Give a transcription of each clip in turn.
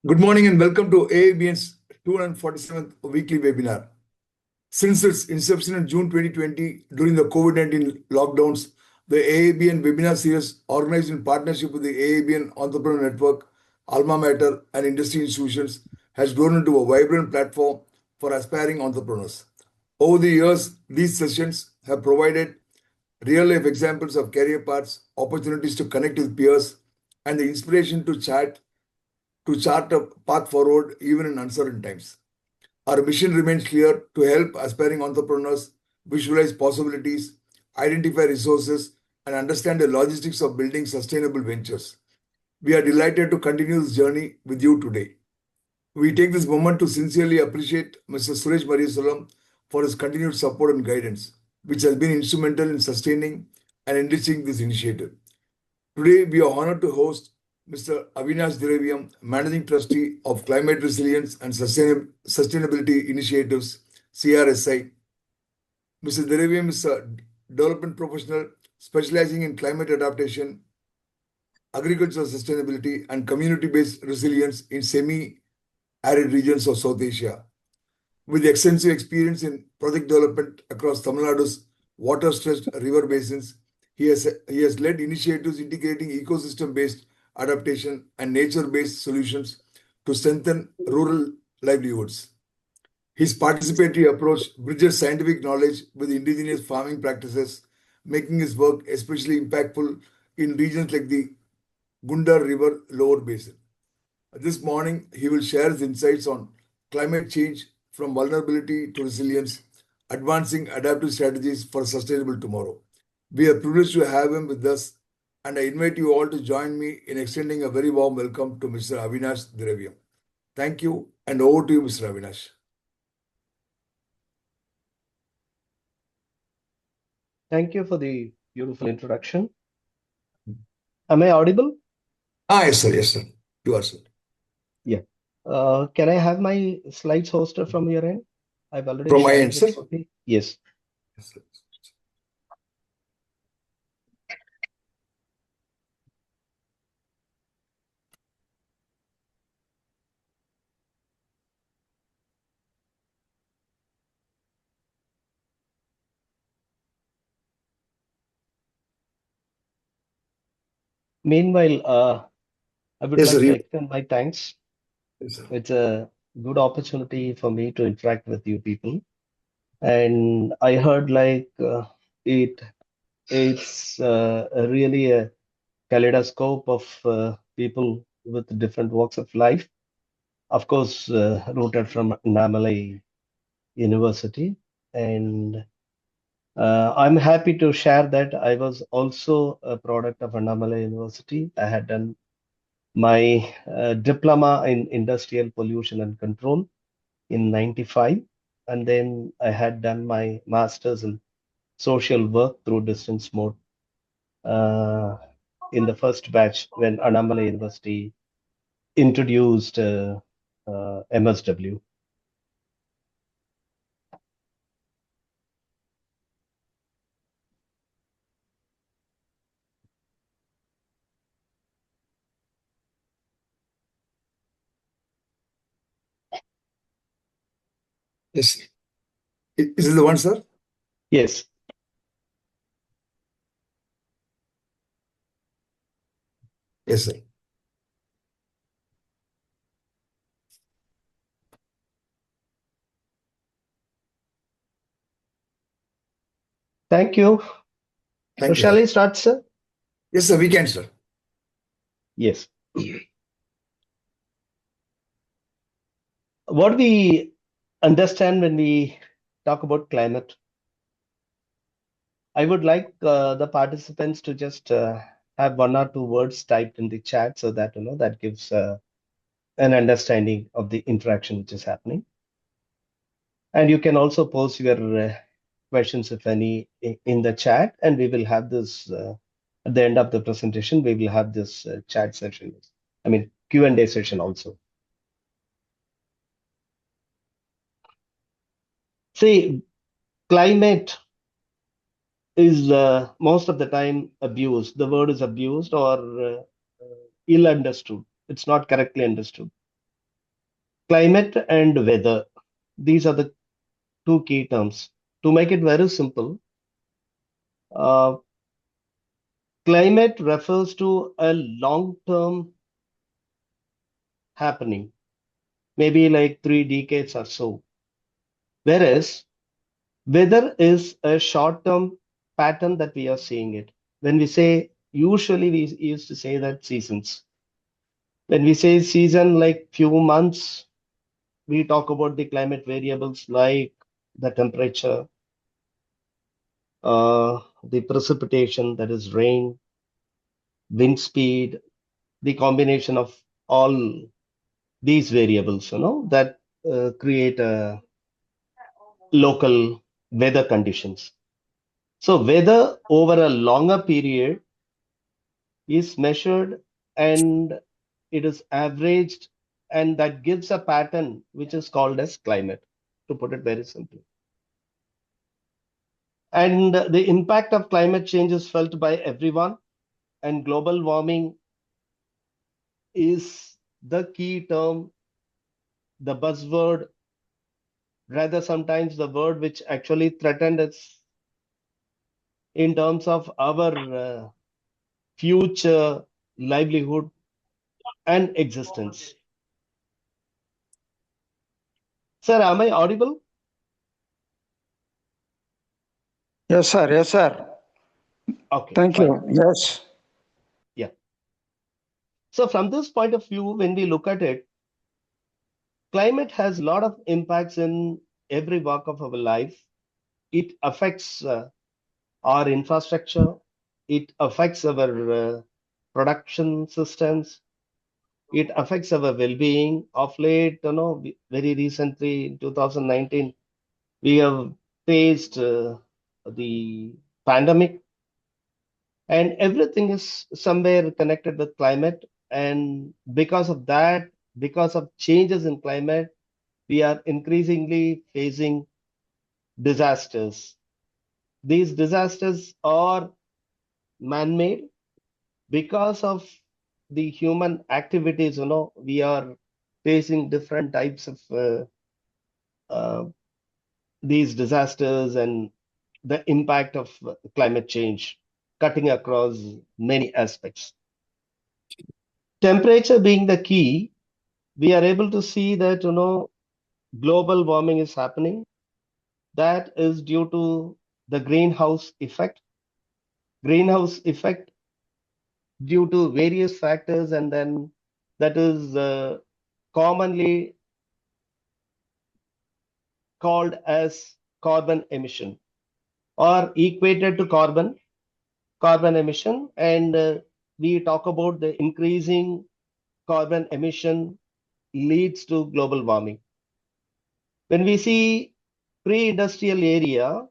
Good morning and welcome to AABN's 247th weekly webinar. Since its inception in June 2020 during the COVID-19 lockdowns, the AABN webinar series, organized in partnership with the AABN Entrepreneur Network, Alma Mater, and industry institutions, has grown into a vibrant platform for aspiring entrepreneurs. Over the years, these sessions have provided real-life examples of career paths, opportunities to connect with peers, and the inspiration to chart a path forward even in uncertain times. Our mission remains clear to help aspiring entrepreneurs visualize possibilities, identify resources, and understand the logistics of building sustainable ventures. We are delighted to continue this journey with you today. We take this moment to sincerely appreciate Mr. Suresh Mariasalam for his continued support and guidance, which has been instrumental in sustaining and enriching this initiative. Today, we are honored to host Mr. Avinaash Diraviyam, Managing Trustee of Climate Resilience and Sustainability Initiatives, CRSI. Mr. Diraviyam is a development professional specializing in climate adaptation, agricultural sustainability, and community-based resilience in semi-arid regions of South Asia. With extensive experience in project development across Tamil Nadu's water-stressed river basins, he has led initiatives integrating ecosystem-based adaptation and nature-based solutions to strengthen rural livelihoods. His participatory approach bridges scientific knowledge with indigenous farming practices, making his work especially impactful in regions like the Gundar River lower basin. This morning, he will share his insights on climate change from vulnerability to resilience, advancing adaptive strategies for a sustainable tomorrow. We are privileged to have him with us, and I invite you all to join me in extending a very warm welcome to Mr. Avinaash Diraviyam. Thank you, and over to you, Mr. Avinaash. Thank you for the beautiful introduction. Am I audible? Yes, sir. Yes, sir. You are, sir. Yeah. Can I have my slides hosted from your end? I've already From my shared end, the sir. copy. Yes. Yes, sir. Meanwhile, I would Yes, like sir. to extend my thanks. Yes, sir. It's a good opportunity for me to interact with you people. And I heard it's really a kaleidoscope of people with different walks of life. Of course, rooted from Namalai University. And I'm happy to share that I was also a product of Annamalai University. I had done my diploma in industrial pollution and control in 95. And then I had done my master's in social work through distance mode uh, in the first batch when Annamalai University introduced MSW. Yes. Is it the one, sir? Yes. Yes, sir. Thank you. So Thank you, shall sir. I start, sir? Yes, sir. We can, sir. Yes. What we understand when we talk about climate, I would like the participants to just have one or two words typed in the chat so that that gives an understanding of the interaction which is happening. And you can also post your questions, if any, in the chat, and we will have this at the end of the presentation. We will have this chat session. I mean Q&A session also. See, climate is most of the time abused. The word is abused or ill understood. It's not correctly understood. Climate and weather. These are the two key terms. To make it very simple, uh, climate refers to a long-term happening, maybe like 3 decades or so. Whereas weather is a short-term pattern that we are seeing it. When we say, usually we used to say that seasons. When we say season, like few months, we talk about the climate variables like the temperature, the precipitation, that is rain, wind speed, the combination of all these variables, that create local weather conditions. So weather over a longer period is measured and it is averaged, and that gives a pattern which is called as climate, to put it very simply. And the impact of climate change is felt by everyone, and global warming is the key term, the buzzword, rather sometimes the word which actually threatened us in terms of our future livelihood and existence. Sir, am I audible? Yes, sir. Yes, sir. Okay, Thank fine. you. Yes. Yeah. So from this point of view, when we look at it, climate has a lot of impacts in every walk of our life. It affects our infrastructure. It affects our production systems. It affects our well-being. Of late, very recently in 2019, we have faced the pandemic, and everything is somewhere connected with climate. And because of that, because of changes in climate, we are increasingly facing disasters. These disasters are man-made because of the human activities. We are facing different types of uh, these disasters and the impact of climate change cutting across many aspects. Temperature being the key, we are able to see that global warming is happening. That is due to the greenhouse effect. Greenhouse effect due to various factors, and then that is commonly called as carbon emission or equated to carbon emission. And we talk about the increasing carbon emission leads to global warming. When we see pre-industrial area,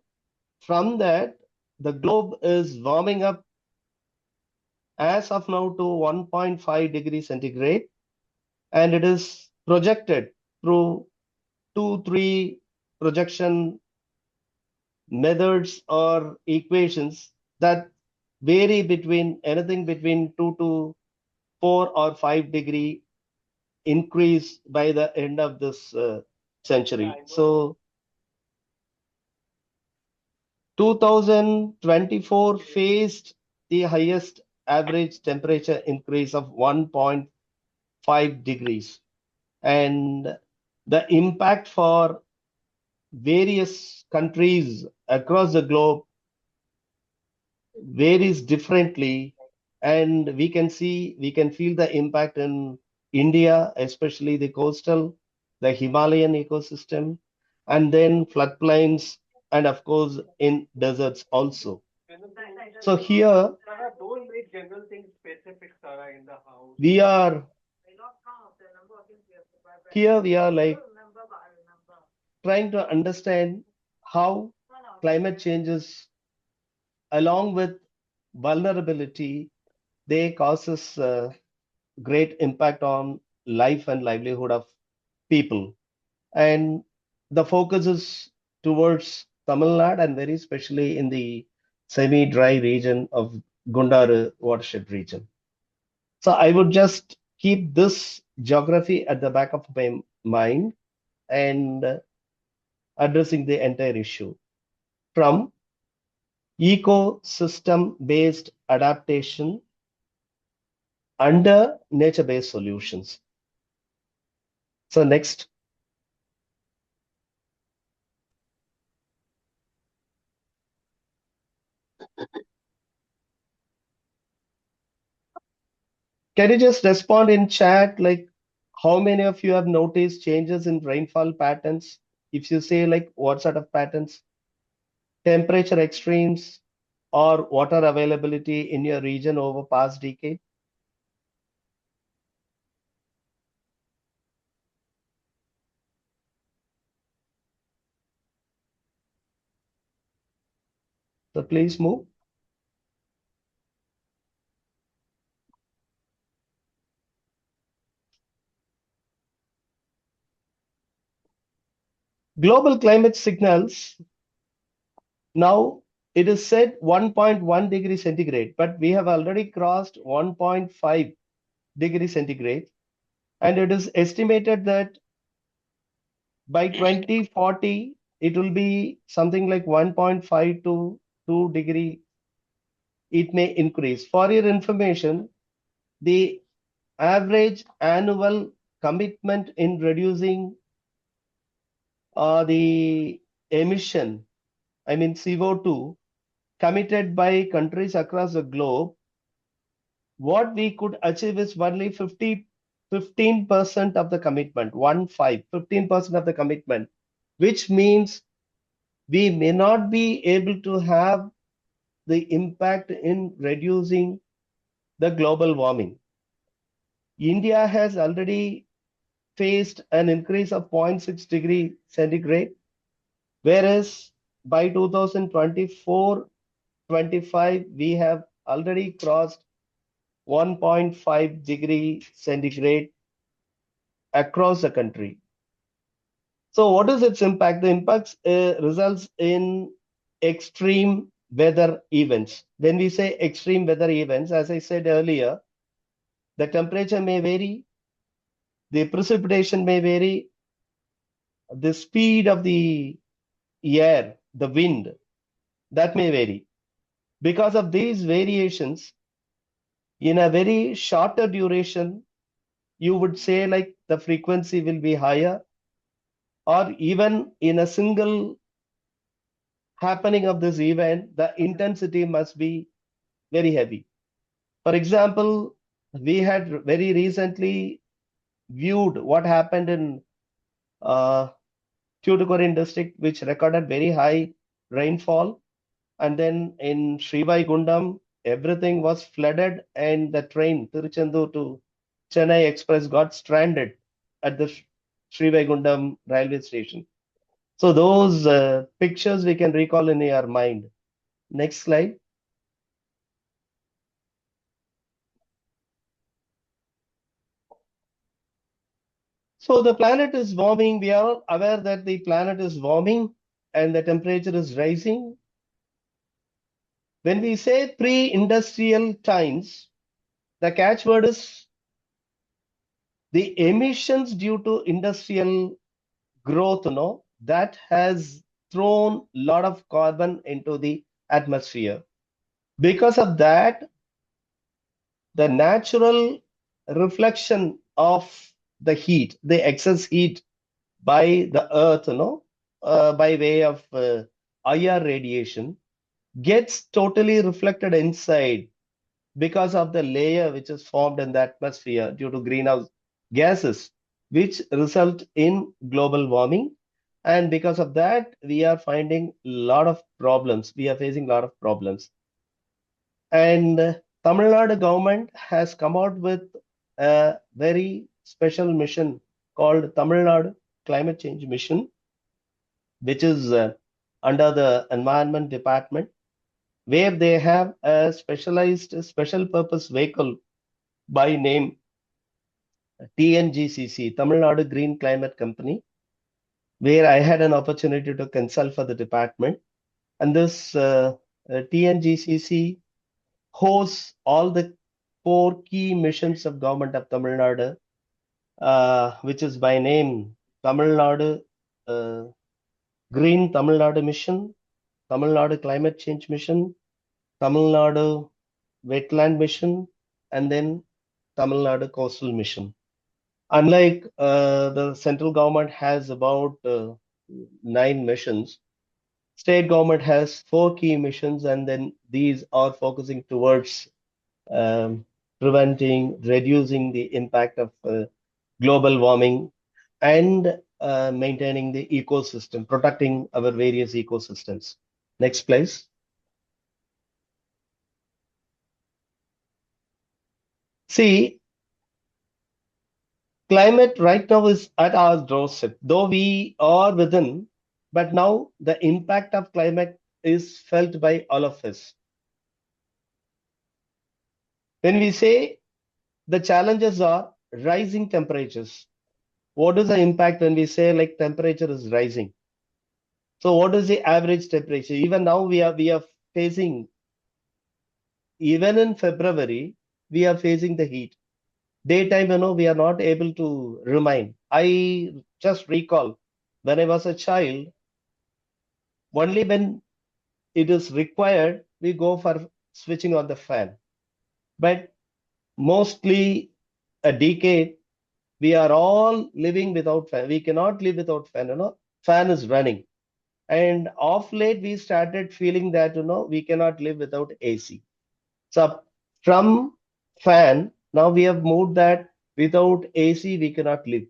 from that, the globe is warming up as of now to 1.5 degrees centigrade, and it is projected through 2, 3 projection methods or equations that vary between anything between 2 to 4 or 5 degree increase by the end of this century. So 2024 faced the highest average temperature increase of 1.5 degrees. And the impact for various countries across the globe varies differently. And we can feel the impact in India, especially the coastal, the Himalayan ecosystem, and then floodplains, and of course in deserts also. So we are here we are like trying to understand how climate changes along with vulnerability, they causes great impact on life and livelihood of people. And the focus is towards Tamil Nadu, and very especially in the semi-dry region of Gundaru watershed region. So I would just keep this geography at the back of my mind and addressing the entire issue from ecosystem-based adaptation under nature-based solutions. So next. Can you just respond in chat, like how many of you have noticed changes in rainfall patterns? If you say like what sort of patterns, temperature extremes or water availability in your region over past decade? So please move. Global climate signals, now it is said 1.1 degree centigrade, but we have already crossed 1.5 degree centigrade. And it is estimated that by 2040, it will be something like 1.5 to 2 degree. It may increase. For your information, the average annual commitment in reducing the emission, I mean CO2, committed by countries across the globe, what we could achieve is only 15% of the commitment, 15% of the commitment, which means we may not be able to have the impact in reducing the global warming. India has already faced an increase of 0.6 degree centigrade, whereas by 2024-25, we have already crossed 1.5 degree centigrade across the country. So what is its impact? The impacts results in extreme weather events. When we say extreme weather events, as I said earlier, the temperature may vary, the precipitation may vary, the speed of the air, the wind, that may vary. Because of these variations, in a very shorter duration, you would say like the frequency will be higher, or even in a single happening of this event, the intensity must be very heavy. For example, we had very recently viewed what happened in Tuticorin district, which recorded very high rainfall. And then in Srivai everything was flooded, and the train Tiruchendur to Chennai Express got stranded at the Srivai railway station. So those pictures we can recall in our mind. Next slide. So the planet is warming. We are aware that the planet is warming and the temperature is rising. When we say pre-industrial times, the catchword is the emissions due to industrial growth, that has thrown a lot of carbon into the atmosphere. Because of that, the natural reflection of the heat, the excess heat by the earth, by way of IR radiation, gets totally reflected inside because of the layer which is formed in the atmosphere due to greenhouse gases, which result in global warming. And because of that, we are finding a lot of problems. We are facing a lot of problems. And Tamil Nadu government has come out with a very special mission called Tamil Nadu Climate Change Mission, which is under the Environment Department, where they have a specialized special purpose vehicle by name TNGCC, Tamil Nadu Green Climate Company, where I had an opportunity to consult for the department. And this TNGCC hosts all the 4 key missions of government of Tamil Nadu which is by name Tamil Nadu Green Tamil Nadu Mission, Tamil Nadu Climate Change Mission, Tamil Nadu Wetland Mission, and then Tamil Nadu Coastal Mission. Unlike the central government has about 9 missions, state government has 4 key missions, and then these are focusing towards um, preventing, reducing the impact of global warming and maintaining the ecosystem, protecting our various ecosystems. Next, please. See, climate right now is at our doorstep, though we are within, but now the impact of climate is felt by all of us. When we say the challenges are rising temperatures, what is the impact when we say like temperature is rising? So what is the average temperature? Even now we are facing, even in February, we are facing the heat. Daytime, we are not able to remain. I just recall when I was a child, only when it is required, we go for switching on the fan. But mostly a decade, we are all living without fan. We cannot live without fan. Fan is running. And off late, we started feeling that, we cannot live without AC. So from fan, now we have moved that without AC, we cannot live.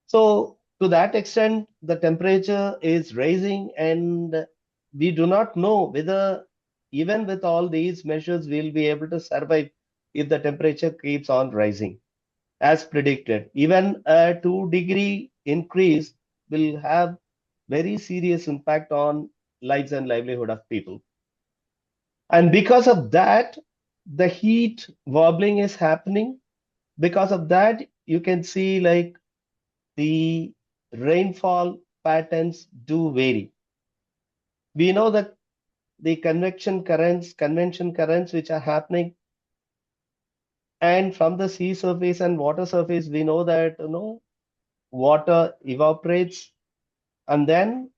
So to that extent, the temperature is rising, and we do not know whether even with all these measures, we'll be able to survive if the temperature keeps on rising as predicted. Even a 2-degree increase will have very serious impact on lives and livelihood of people. And because of that, the heat wobbling is happening. Because of that, you can see like the rainfall patterns do vary. We know that the convention currents which are happening, and from the sea surface and water surface, we know that water evaporates, and then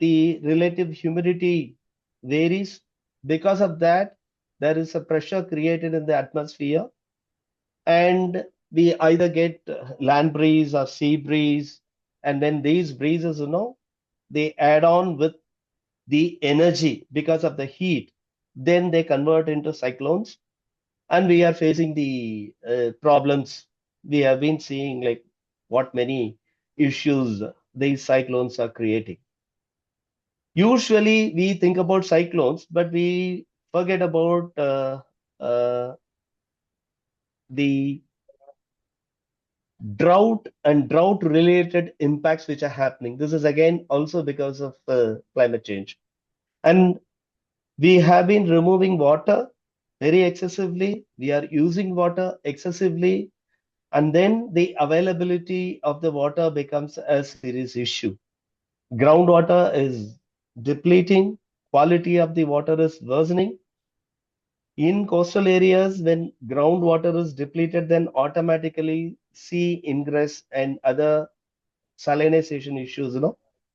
the relative humidity varies. Because of that, there is a pressure created in the atmosphere, and we either get land breeze or sea breeze, and then these breezes, they add on with the energy because of the heat, then they convert into cyclones, and we are facing the problems. We have been seeing like what many issues these cyclones are creating. Usually we think about cyclones, but we forget about uh, the drought and drought related impacts which are happening. This is again also because of climate change. And we have been removing water very excessively. We are using water excessively. And then the availability of the water becomes a serious issue. Groundwater is depleting. Quality of the water is worsening. In coastal areas, when groundwater is depleted, then automatically sea ingress and other salinization issues,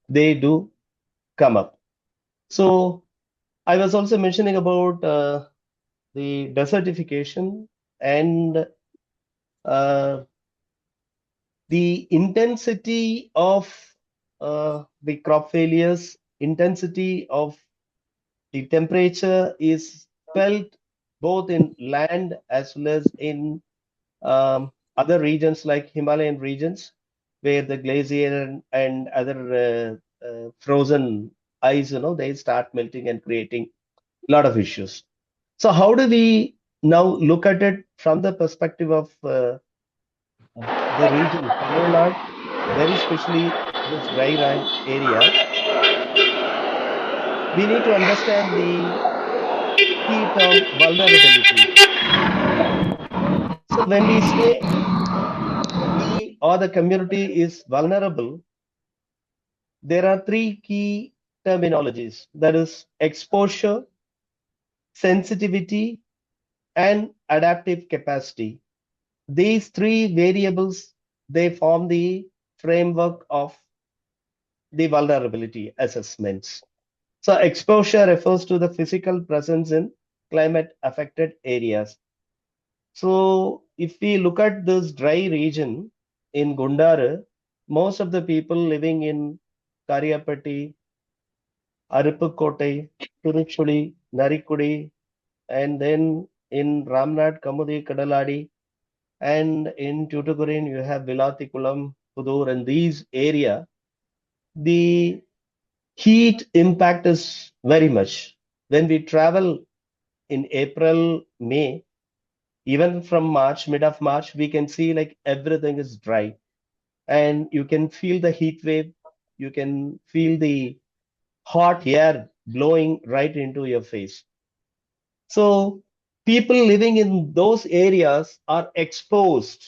they do come up. So I was also mentioning about the desertification and uh, the intensity of the crop failures, intensity of the temperature is felt both in land as well as in other regions like Himalayan regions, where the glacier and other frozen ice, they start melting and creating a lot of issues. So how do we now look at it from the perspective of the region, Tamil Nadu, very especially this dry land area? We need to understand the key term vulnerability. So when we say we or the community is vulnerable, there are 3 key terminologies, that is exposure, sensitivity, and adaptive capacity. These 3 variables they form the framework of the vulnerability assessments. So exposure refers to the physical presence in climate affected areas. So if we look at this dry region in Gundar, most of the people living in Karyapati, Aruppukkottai, Tiruchuli, Narikudi, and then in Ramnad, Kamudi, Kadaladi, and in Tuticorin you have Vilatikulam, Pudur, and these area, the heat impact is very much. When we travel in April, May, even from March, mid of March, we can see like everything is dry and you can feel the heat wave. You can feel the hot air blowing right into your face. So people living in those areas are exposed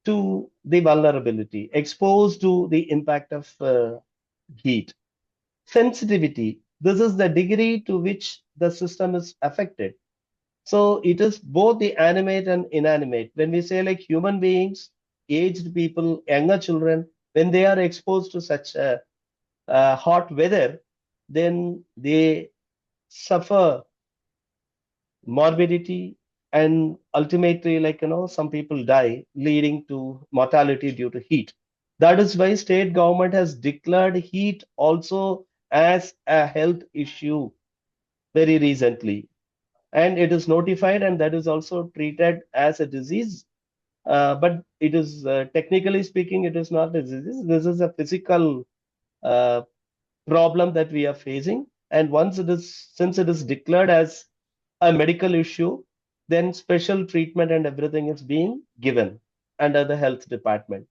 to the vulnerability, exposed to the impact of heat. Sensitivity, this is the degree to which the system is affected. So it is both the animate and inanimate. When we say like human beings, aged people, younger children, when they are exposed to such hot weather, then they suffer morbidity and ultimately, like, some people die, leading to mortality due to heat. That is why state government has declared heat also as a health issue very recently. And it is notified and that is also treated as a disease. But it is, technically speaking, it is not a disease. This is a physical uh, problem that we are facing. And since it is declared as a medical issue, then special treatment and everything is being given under the health department.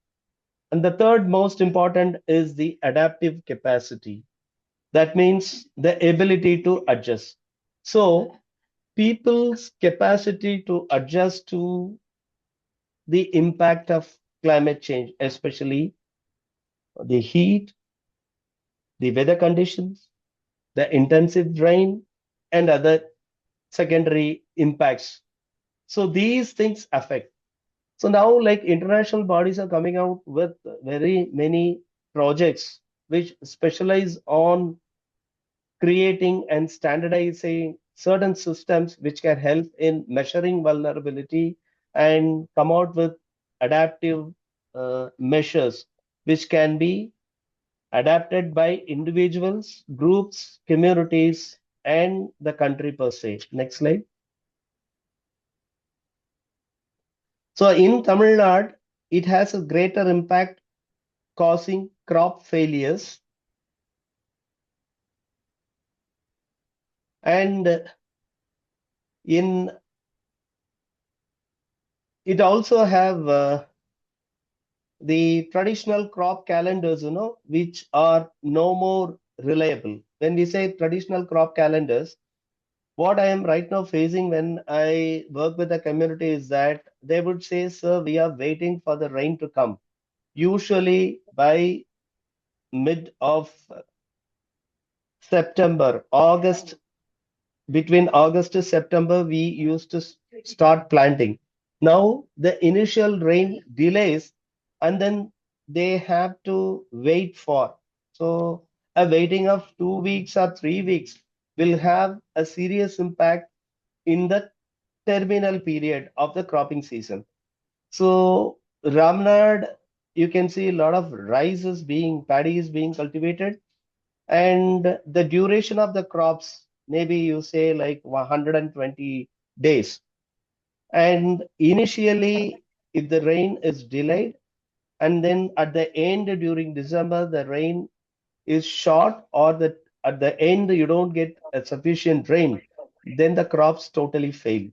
And the third most important is the adaptive capacity. That means the ability to adjust. So people's capacity to adjust to the impact of climate change, especially the heat, the weather conditions, the intensive rain, and other secondary impacts. So these things affect. So now, like, international bodies are coming out with very many projects which specialize on creating and standardizing certain systems which can help in measuring vulnerability and come out with adaptive measures which can be adapted by individuals, groups, communities, and the country per se. Next slide. So in Tamil Nadu, it has a greater impact causing crop failures and in it also have the traditional crop calendars, which are no more reliable. When we say traditional crop calendars, what I am right now facing when I work with the community is that they would say, sir, we are waiting for the rain to come. Usually by mid of September, August, between August to September, we used to start planting. Now the initial rain delays and then they have to wait for. So a waiting of 2 weeks or 3 weeks will have a serious impact in the terminal period of the cropping season. So Ramnad, you can see a lot of paddy is being cultivated, and the duration of the crops, maybe you say like 120 days. And initially, if the rain is delayed, and then at the end during December, the rain is short, or that at the end you don't get a sufficient rain, then the crops totally fail.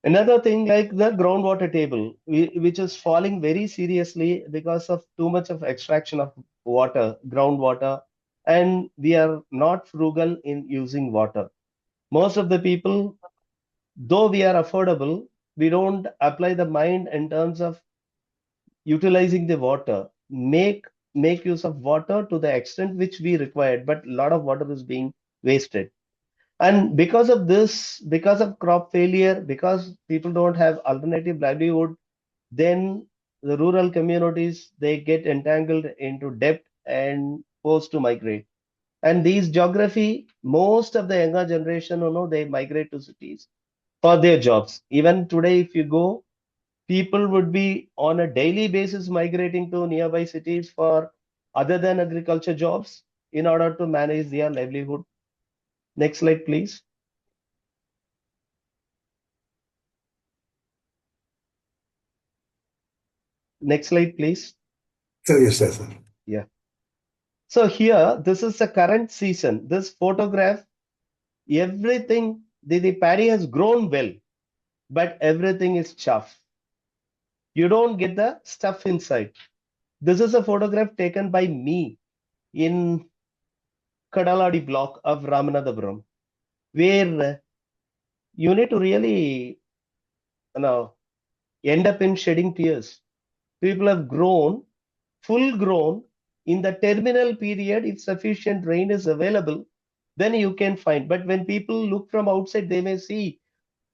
Another thing like the groundwater table, which is falling very seriously because of too much of extraction of water, groundwater, and we are not frugal in using water. Most of the people, though we are affordable, we don't apply the mind in terms of utilizing the water, make use of water to the extent which we required, but a lot of water is being wasted. And because of this, because of crop failure, because people don't have alternative livelihood, then the rural communities, they get entangled into debt and forced to migrate. And these geography, most of the younger generation, they migrate to cities for their jobs. Even today, if you go, people would be on a daily basis migrating to nearby cities for other than agriculture jobs in order to manage their livelihood. Next slide, please. Next slide, please. Sir, yes, sir. Yeah. So here, this is the current season. This photograph, everything, the paddy has grown well, but everything is chaff. You don't get the stuff inside. This is a photograph taken by me in Kadaladi block of Ramanathapuram, where you need to really, end up in shedding tears. People have grown, full grown. In the terminal period, if sufficient rain is available, then you can find. But when people look from outside, they may see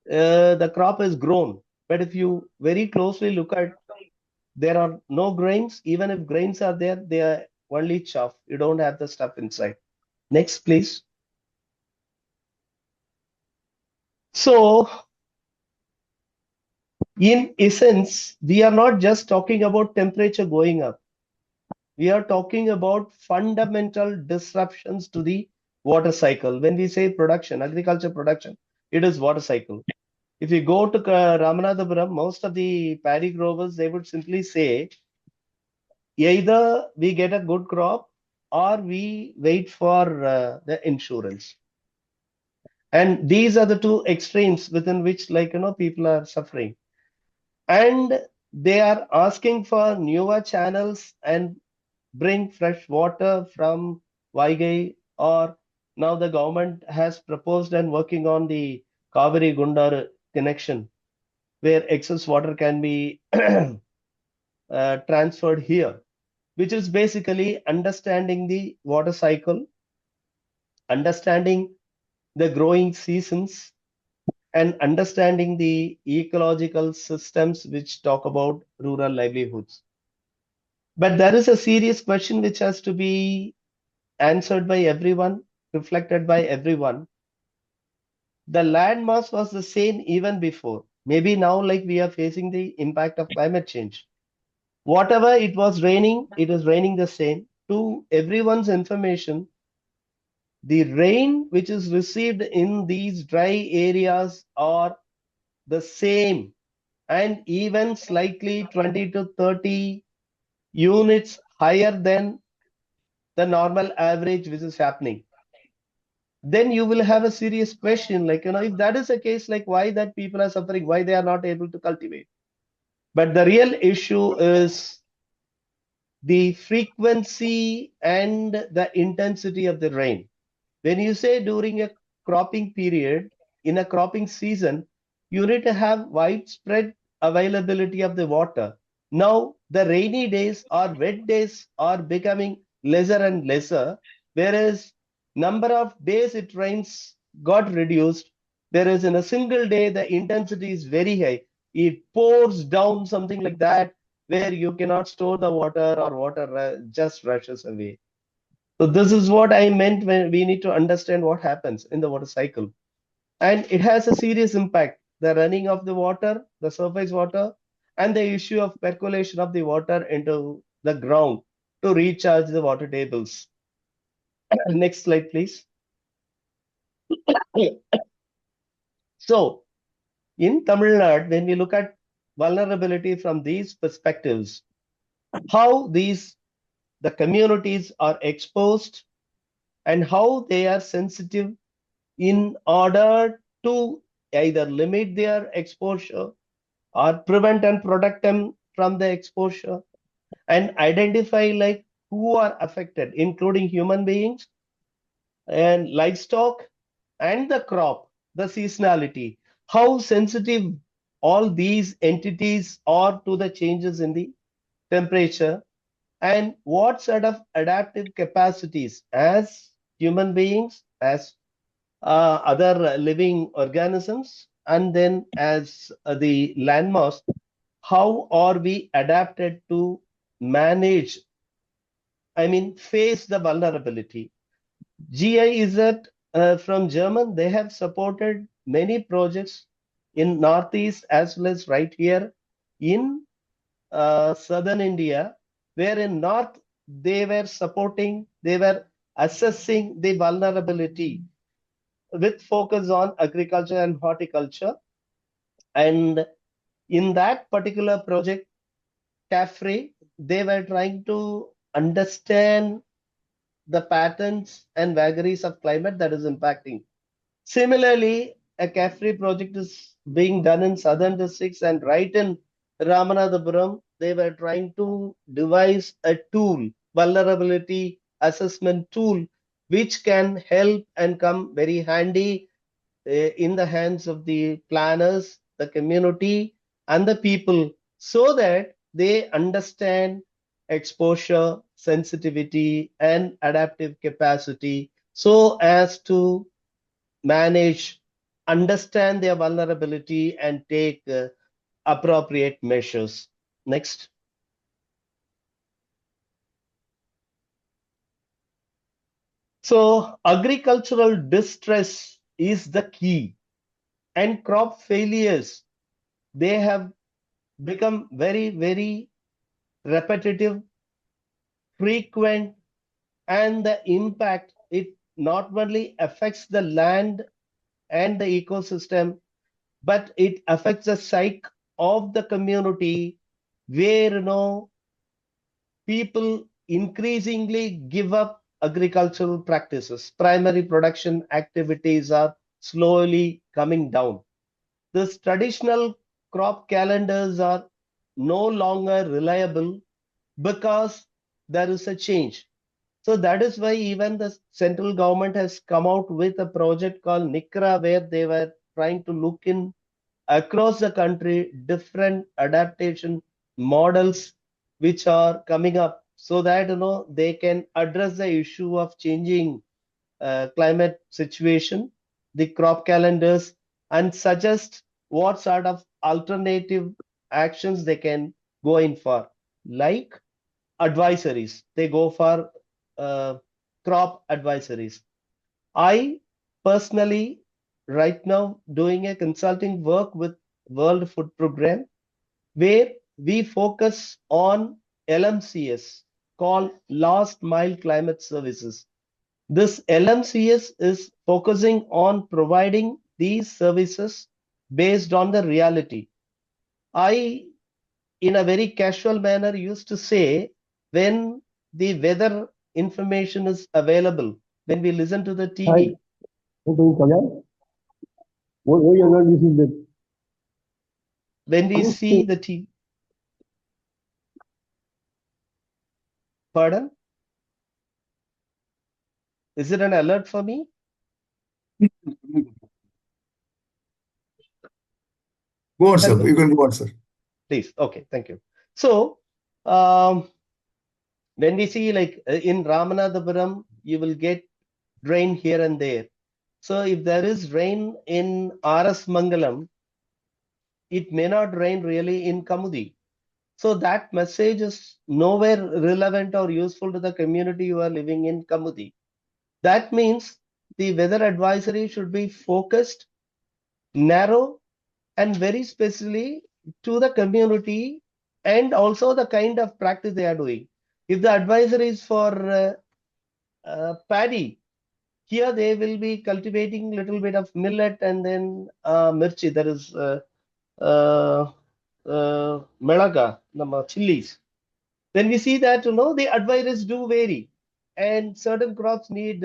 the crop is grown. But if you very closely look at, there are no grains. Even if grains are there, they are only chaff. You don't have the stuff inside. Next, please. So, in essence, we are not just talking about temperature going up. We are talking about fundamental disruptions to the water cycle. When we say production, agriculture production, it is water cycle. If you go to Ramanathapuram, most of the paddy growers, they would simply say, either we get a good crop or we wait for the insurance. And these are the two extremes within which, people are suffering. And they are asking for newer channels and bring fresh water from Vaigai, or now the government has proposed and working on the Kaveri Gundar connection, where excess water can be transferred here, which is basically understanding the water cycle, understanding the growing seasons, and understanding the ecological systems which talk about rural livelihoods. But there is a serious question which has to be answered by everyone, reflected by everyone. The land mass was the same even before. Maybe now, like, we are facing the impact of climate change. Whatever it was raining, it is raining the same. To everyone's information, the rain which is received in these dry areas are the same, and even slightly 20 to 30 units higher than the normal average which is happening. Then you will have a serious question, like, if that is the case, like, why that people are suffering, why they are not able to cultivate. But the real issue is the frequency and the intensity of the rain. When you say during a cropping period, in a cropping season, you need to have widespread availability of the water. Now, the rainy days or wet days are becoming lesser and lesser, whereas number of days it rains got reduced, whereas in a single day, the intensity is very high. It pours down something like that, where you cannot store the water, or water just rushes away. So this is what I meant when we need to understand what happens in the water cycle. And it has a serious impact. The running of the water, the surface water, and the issue of percolation of the water into the ground to recharge the water tables. Next slide, please. So in Tamil Nadu, when we look at vulnerability from these perspectives, how the communities are exposed and how they are sensitive in order to either limit their exposure or prevent and protect them from the exposure, and identify, like, who are affected, including human beings and livestock and the crop, the seasonality, how sensitive all these entities are to the changes in the temperature, and what sort of adaptive capacities as human beings, as other living organisms, and then as the landmass, how are we adapted to manage, face the vulnerability. GIZ from German, they have supported many projects in Northeast as well as right here in southern India, where in North they were supporting, they were assessing the vulnerability with focus on agriculture and horticulture. And in that particular project, CAFRE, they were trying to understand the patterns and vagaries of climate that is impacting. Similarly, a CAFRE project is being done in southern districts, and right in Ramanathapuram, they were trying to devise a tool, vulnerability assessment tool, which can help and come very handy in the hands of the planners, the community, and the people so that they understand exposure, sensitivity, and adaptive capacity so as to manage, understand their vulnerability, and take appropriate measures. Next. So, agricultural distress is the key, and crop failures, they have become very, very repetitive, frequent, and the impact, it not only affects the land and the ecosystem, but it affects the psyche of the community where people increasingly give up agricultural practices. Primary production activities are slowly coming down. These traditional crop calendars are no longer reliable because there is a change. So that is why even the central government has come out with a project called NICRA, where they were trying to look in across the country different adaptation models which are coming up so that they can address the issue of changing climate situation, the crop calendars, and suggest what sort of alternative actions they can go in for, like advisories. They go for uh, crop advisories. I personally right now doing a consulting work with World Food Program, where we focus on LMCS, called Last Mile Climate Services. This LMCS is focusing on providing these services based on the reality. I, in a very casual manner, used to say, when the weather information is available, when we listen to the TV, when we see the TV, pardon, is it an alert for me? Go on, sir. Hello, You can go on, sir. please. Okay, thank you. So, um, when we see like in Ramanathapuram, you will get rain here and there. So if there is rain in RS Mangalam, it may not rain really in Kamudi. So that message is nowhere relevant or useful to the community you are living in Kamudi. That means the weather advisory should be focused, narrow, and very specifically to the community and also the kind of practice they are doing. If the advisory is for paddy, here they will be cultivating little bit of millet and then mirchi, that is uh, melaga, nama chilies. Then we see that the advisories do vary, and certain crops need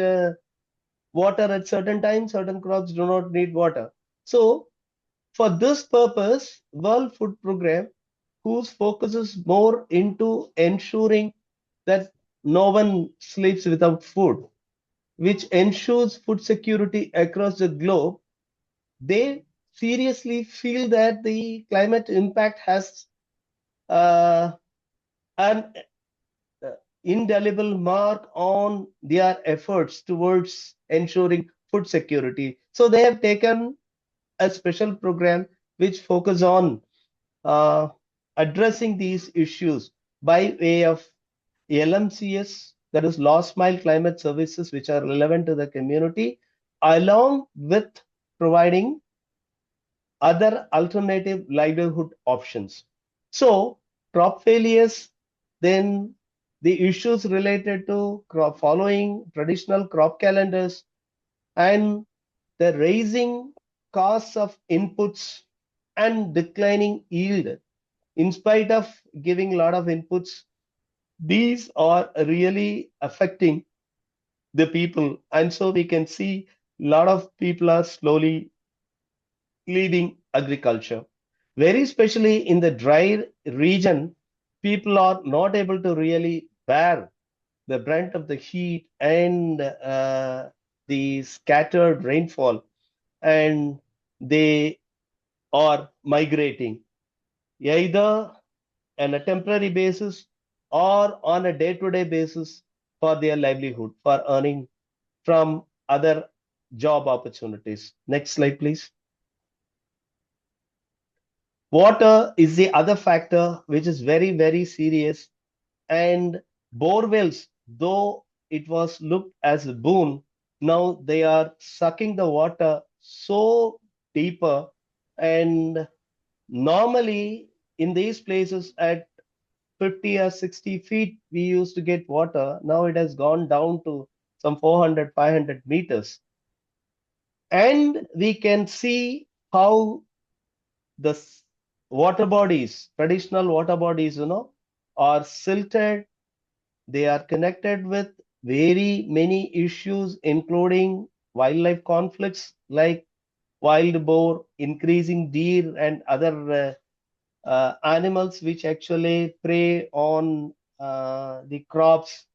water at certain times, certain crops do not need water. So for this purpose, World Food Program, whose focus is more into ensuring that no one sleeps without food, which ensures food security across the globe, they seriously feel that the climate impact has uh, an indelible mark on their efforts towards ensuring food security. So they have taken a special program which focus on uh, addressing these issues by way of LMCS, that is last mile climate services, which are relevant to the community, along with providing other alternative livelihood options. So, crop failures, then the issues related to crop following traditional crop calendars, and the raising costs of inputs and declining yield. In spite of giving a lot of inputs, these are really affecting the people. And so we can see a lot of people are slowly leaving agriculture. Very especially in the dry region, people are not able to really bear the brunt of the heat and the scattered rainfall, and they are migrating either on a temporary basis or on a day-to-day basis for their livelihood, for earning from other job opportunities. Next slide, please. Water is the other factor which is very, very serious. And bore wells, though it was looked as a boon, now they are sucking the water so deeper. And normally in these places at 50 or 60 feet, we used to get water. Now it has gone down to some 400, 500 meters. And we can see how the water bodies, traditional water bodies, are silted. They are connected with very many issues, including wildlife conflicts like wild boar, increasing deer, and other animals which actually prey on the crops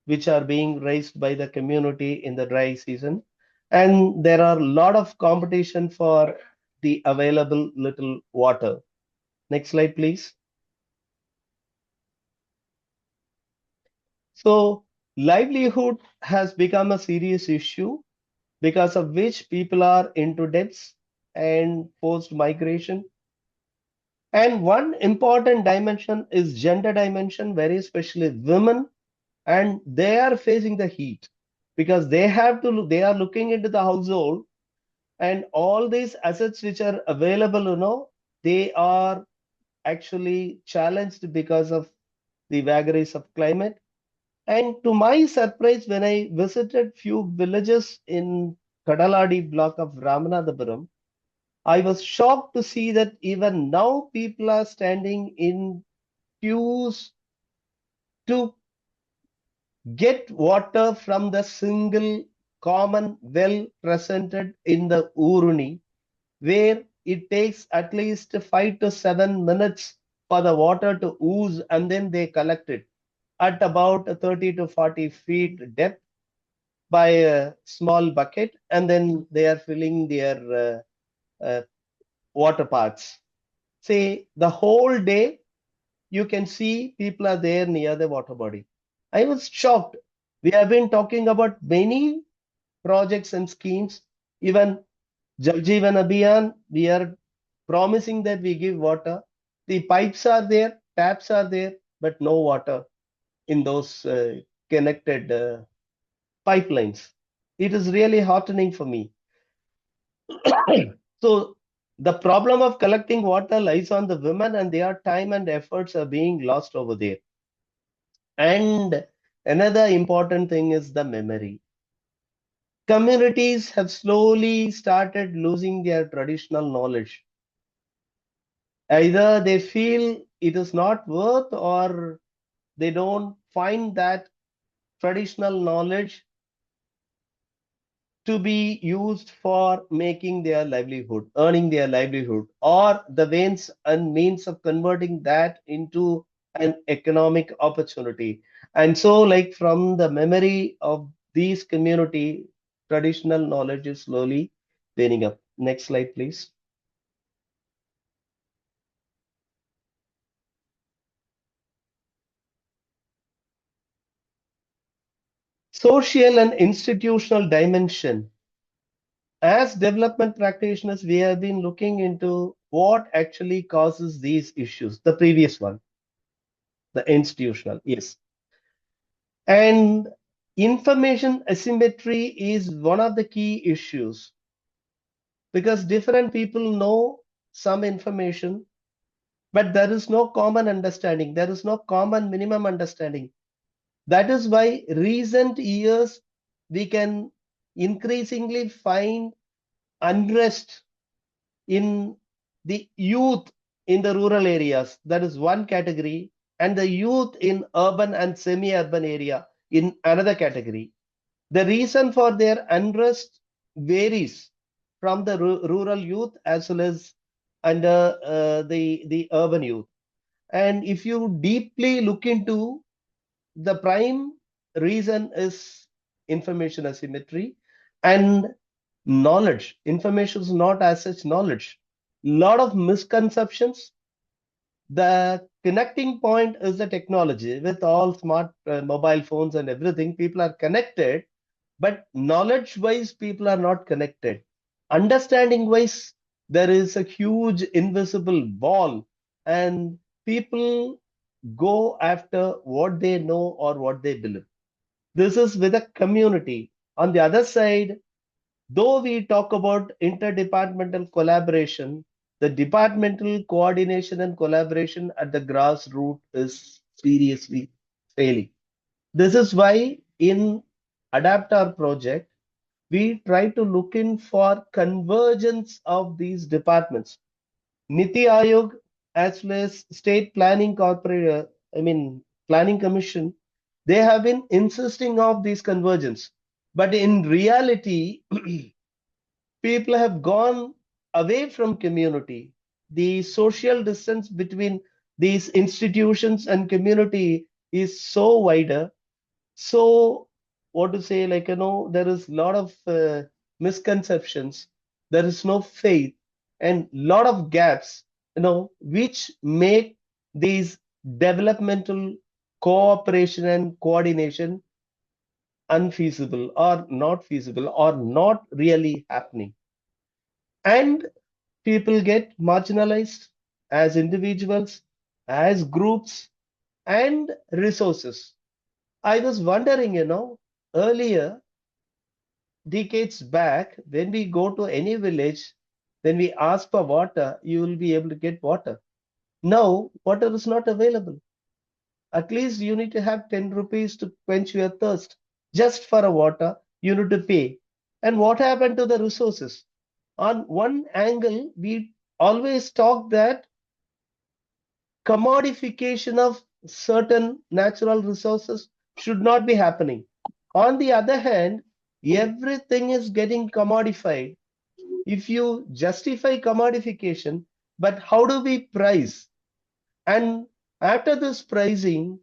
which are being raised by the community in the dry season. And there are a lot of competition for the available little water. Next slide, please. So livelihood has become a serious issue because of which people are into debts and forced migration. And one important dimension is gender dimension, very especially women, and they are facing the heat because they are looking into the household, and all these assets which are available, they are actually challenged because of the vagaries of climate. And to my surprise, when I visited few villages in Kadaladi block of Ramanathapuram, I was shocked to see that even now people are standing in queues to get water from the single common well presented in the Uruni, where it takes at least 5 to 7 minutes for the water to ooze, and then they collect it at about 30 to 40 feet depth by a small bucket, and then they are filling their water parks. Say the whole day, you can see people are there near the water body. I was shocked. We have been talking about many projects and schemes, even Jal Jeevan Abhiyan, we are promising that we give water. The pipes are there, taps are there, but no water in those connected pipelines. It is really heartening for me. So the problem of collecting water lies on the women, and their time and efforts are being lost over there. And another important thing is the memory. Communities have slowly started losing their traditional knowledge. Either they feel it is not worth, or they don't find that traditional knowledge to be used for making their livelihood, earning their livelihood, or the ways and means of converting that into an economic opportunity. And so, like from the memory of these community, traditional knowledge is slowly waning up. Next slide, please. Social and institutional dimension. As development practitioners, we have been looking into what actually causes these issues. The previous one, the institutional, yes. And information asymmetry is one of the key issues because different people know some information, but there is no common understanding. There is no common minimum understanding. That is why recent years we can increasingly find unrest in the youth in the rural areas. That is one category, and the youth in urban and semi-urban area in another category. The reason for their unrest varies from the rural youth as well as under the urban youth. And if you deeply look into, the prime reason is information asymmetry and knowledge. Information is not as such knowledge. Lot of misconceptions. The connecting point is the technology. With all smart mobile phones and everything, people are connected, but knowledge wise people are not connected. Understanding wise, there is a huge invisible wall, and people go after what they know or what they believe. This is with a community. On the other side, though we talk about interdepartmental collaboration, the departmental coordination and collaboration at the grassroots is seriously failing. This is why in Adapt Our project, we try to look in for convergence of these departments. Niti Aayog as well as State Planning Corporate, Planning Commission, they have been insisting of these convergence. But in reality, people have gone away from community. The social distance between these institutions and community is so wider. So, what to say, there is a lot of misconceptions. There is no faith and lot of gaps, which make these developmental cooperation and coordination unfeasible or not feasible or not really happening. And people get marginalized as individuals, as groups, and resources. I was wondering, earlier, decades back, when we go to any village, when we ask for water, you will be able to get water. Now, water is not available. At least you need to have 10 rupees to quench your thirst. Just for a water, you need to pay. And what happened to the resources? On one angle, we always talk that commodification of certain natural resources should not be happening. On the other hand, everything is getting commodified. If you justify commodification, but how do we price? And after this pricing,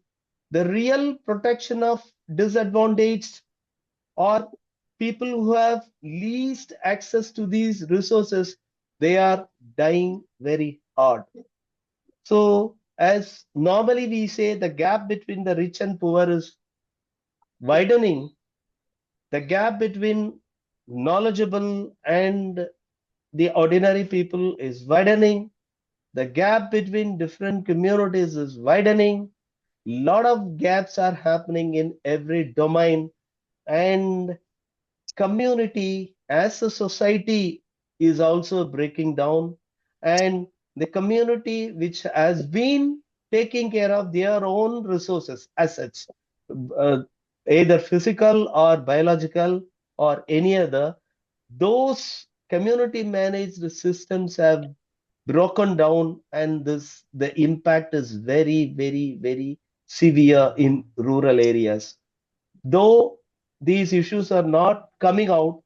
the real protection of disadvantaged or people who have least access to these resources, they are dying very hard. So, as normally we say, the gap between the rich and poor is widening. The gap between knowledgeable and the ordinary people is widening. The gap between different communities is widening. Lot of gaps are happening in every domain, and community as a society is also breaking down, and the community which has been taking care of their own resources as such, uh, either physical or biological or any other, those community managed systems have broken down, and the impact is very, very, very severe in rural areas. Though these issues are not coming out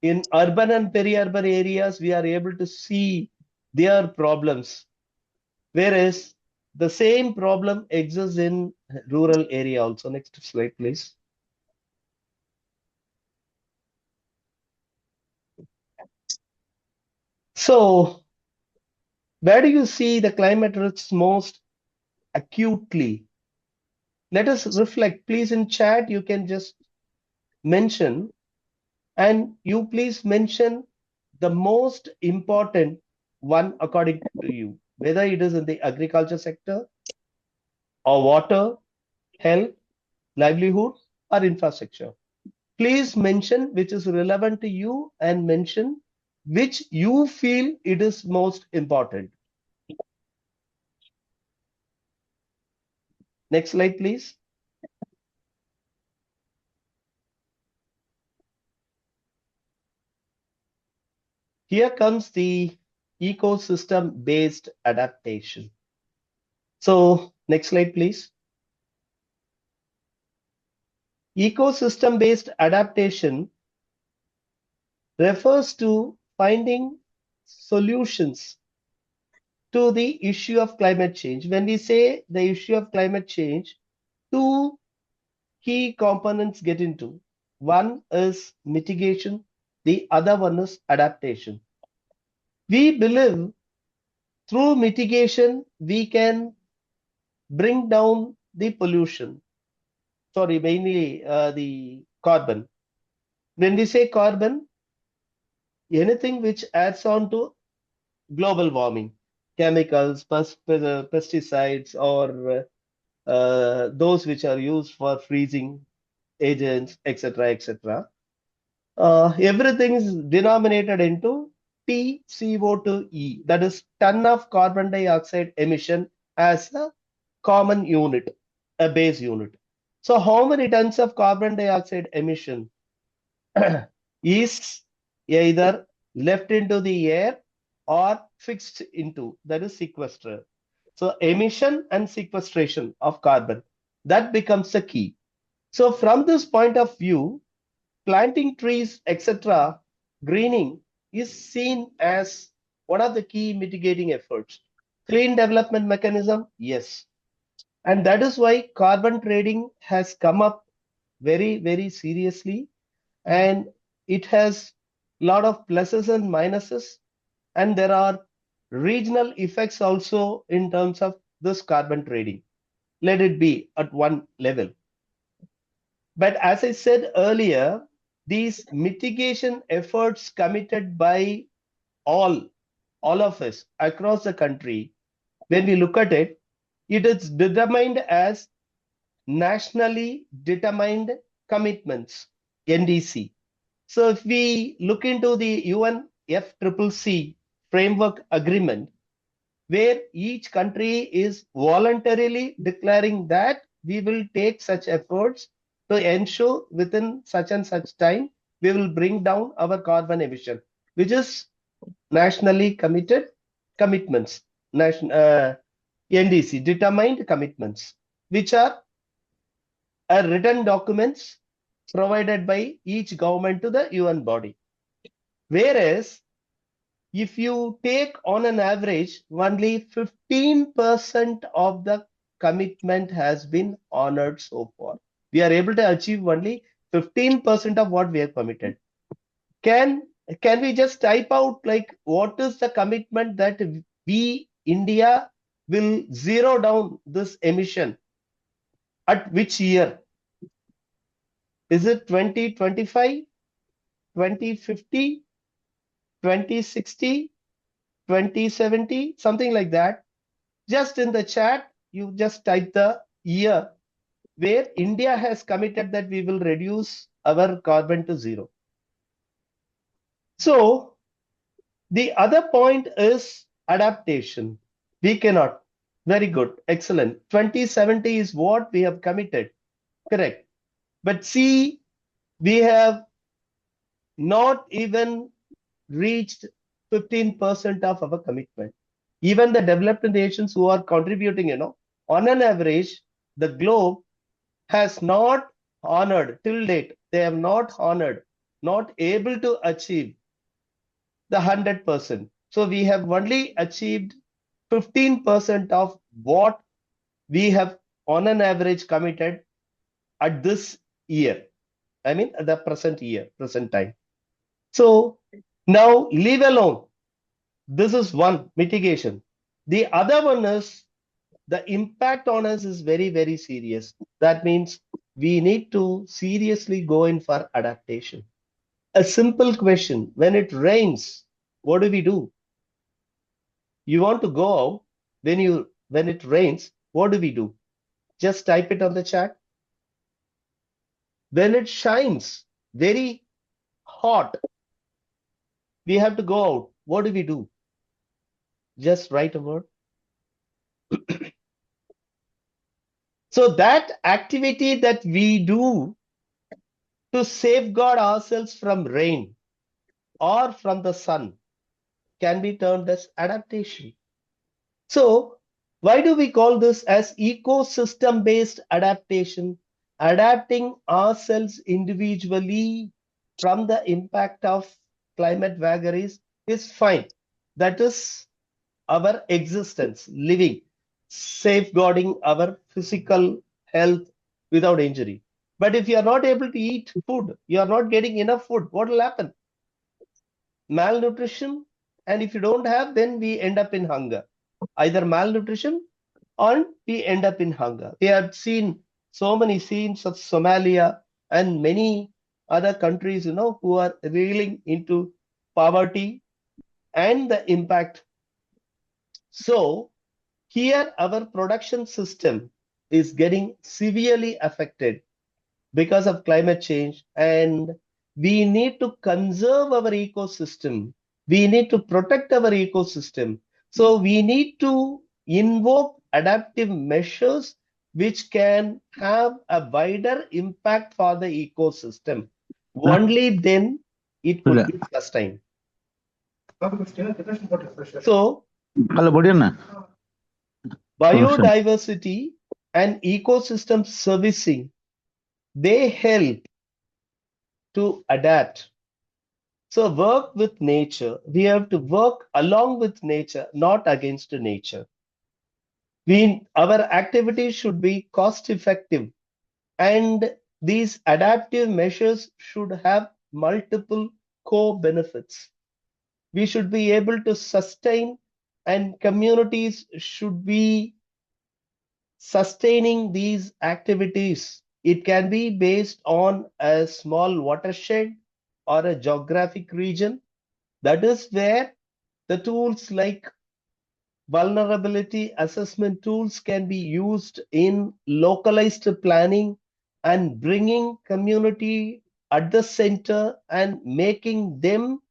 in urban and peri-urban areas, we are able to see their problems, whereas the same problem exists in rural area also. Next slide, please. So, where do you see the climate risks most acutely? Let us reflect. Please, in chat, you can just mention, and you please mention the most important one according to you, whether it is in the agriculture sector or water, health, livelihood, or infrastructure. Please mention which is relevant to you and mention which you feel it is most important. Next slide, please. Here comes the ecosystem-based adaptation. So next slide, please. Ecosystem-based adaptation refers to finding solutions to the issue of climate change. When we say the issue of climate change, two key components get into. One is mitigation, the other one is adaptation. We believe through mitigation, we can bring down the pollution. Sorry, mainly the carbon. When we say carbon, anything which adds on to global warming, chemicals, pesticides, or those which are used for freezing agents, etc., etc. Everything is denominated into TCO2e, that is ton of carbon dioxide emission as a common unit, a base unit. So how many tons of carbon dioxide emission is either left into the air or fixed into, that is sequestered. So emission and sequestration of carbon, that becomes the key. So from this point of view, planting trees, etc., greening is seen as one of the key mitigating efforts. Clean development mechanism, yes. And that is why carbon trading has come up very, very seriously. And it has a lot of pluses and minuses. And there are regional effects also in terms of this carbon trading. Let it be at one level. But as I said earlier, these mitigation efforts committed by all of us across the country, when we look at it, it is determined as nationally determined commitments, NDC. So if we look into the UNFCCC framework agreement, where each country is voluntarily declaring that we will take such efforts to ensure within such and such time we will bring down our carbon emission, which is nationally committed commitments, NDC, determined commitments, which are written documents provided by each government to the UN body. Whereas if you take on an average, only 15% of the commitment has been honored so far. We are able to achieve only 15% of what we have committed. Can we just type out like what is the commitment that we, India, will zero down this emission at which year? Is it 2025, 2050, 2060, 2070, something like that? Just in the chat, you just type the year where India has committed that we will reduce our carbon to zero. So the other point is adaptation. We cannot. Very good. Excellent. 2070 is what we have committed. Correct. But see, we have not even reached 15% of our commitment. Even the developed nations who are contributing, on an average, the globe has not honored till date. They have not honored, not able to achieve the 100%. So we have only achieved 15% of what we have on an average committed at this year. I mean, at the present year, present time. So now leave alone. This is one mitigation. The other one is the impact on us is very, very serious. That means we need to seriously go in for adaptation. A simple question, when it rains, what do we do? You want to go out when it rains, what do? Just type it on the chat. When it shines very hot, we have to go out. What do? Just write a word. So that activity that we do to safeguard ourselves from rain or from the sun can be termed as adaptation. So why do we call this as ecosystem based adaptation? Adapting ourselves individually from the impact of climate vagaries is fine. That is our existence, living, safeguarding our physical health without injury. But if you are not able to eat food, you are not getting enough food, what will happen? Malnutrition. And if you don't have, then we end up in hunger. Either malnutrition or we end up in hunger. We have seen so many scenes of Somalia and many other countries, who are reeling into poverty and the impact. So here our production system is getting severely affected because of climate change, and we need to conserve our ecosystem. We need to protect our ecosystem. So we need to invoke adaptive measures which can have a wider impact for the ecosystem. Only then it could be sustained. So biodiversity and ecosystem servicing, they help to adapt. So work with nature. We have to work along with nature, not against nature. Our activities should be cost effective, and these adaptive measures should have multiple co-benefits. We should be able to sustain, and communities should be sustaining these activities. It can be based on a small watershed or a geographic region. That is where the tools like vulnerability assessment tools can be used in localized planning and bringing community at the center and making them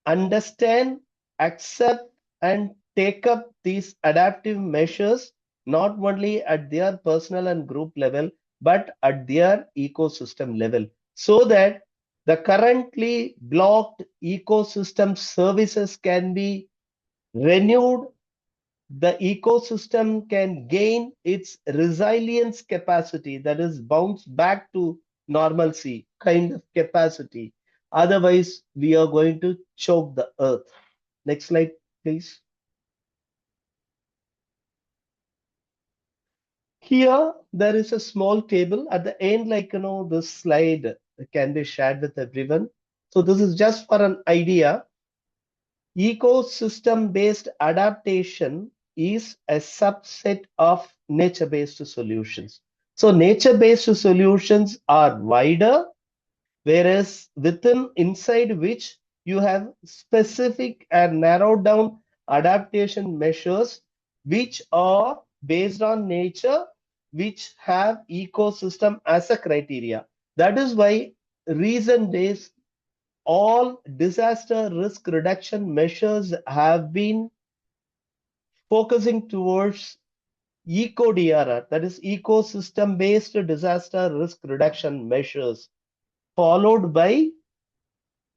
understand, accept, and take up these adaptive measures, not only at their personal and group level, but at their ecosystem level, so that the currently blocked ecosystem services can be renewed. The ecosystem can gain its resilience capacity, that is, bounce back to normalcy kind of capacity. Otherwise, we are going to choke the earth. Next slide, please. Here, there is a small table at the end, this slide can be shared with everyone. So this is just for an idea. Ecosystem-based adaptation is a subset of nature-based solutions. So nature-based solutions are wider, whereas inside which you have specific and narrowed down adaptation measures which are based on nature, which have ecosystem as a criteria. That is why recent days all disaster risk reduction measures have been focusing towards ECO-DRR, that is ecosystem-based disaster risk reduction measures, followed by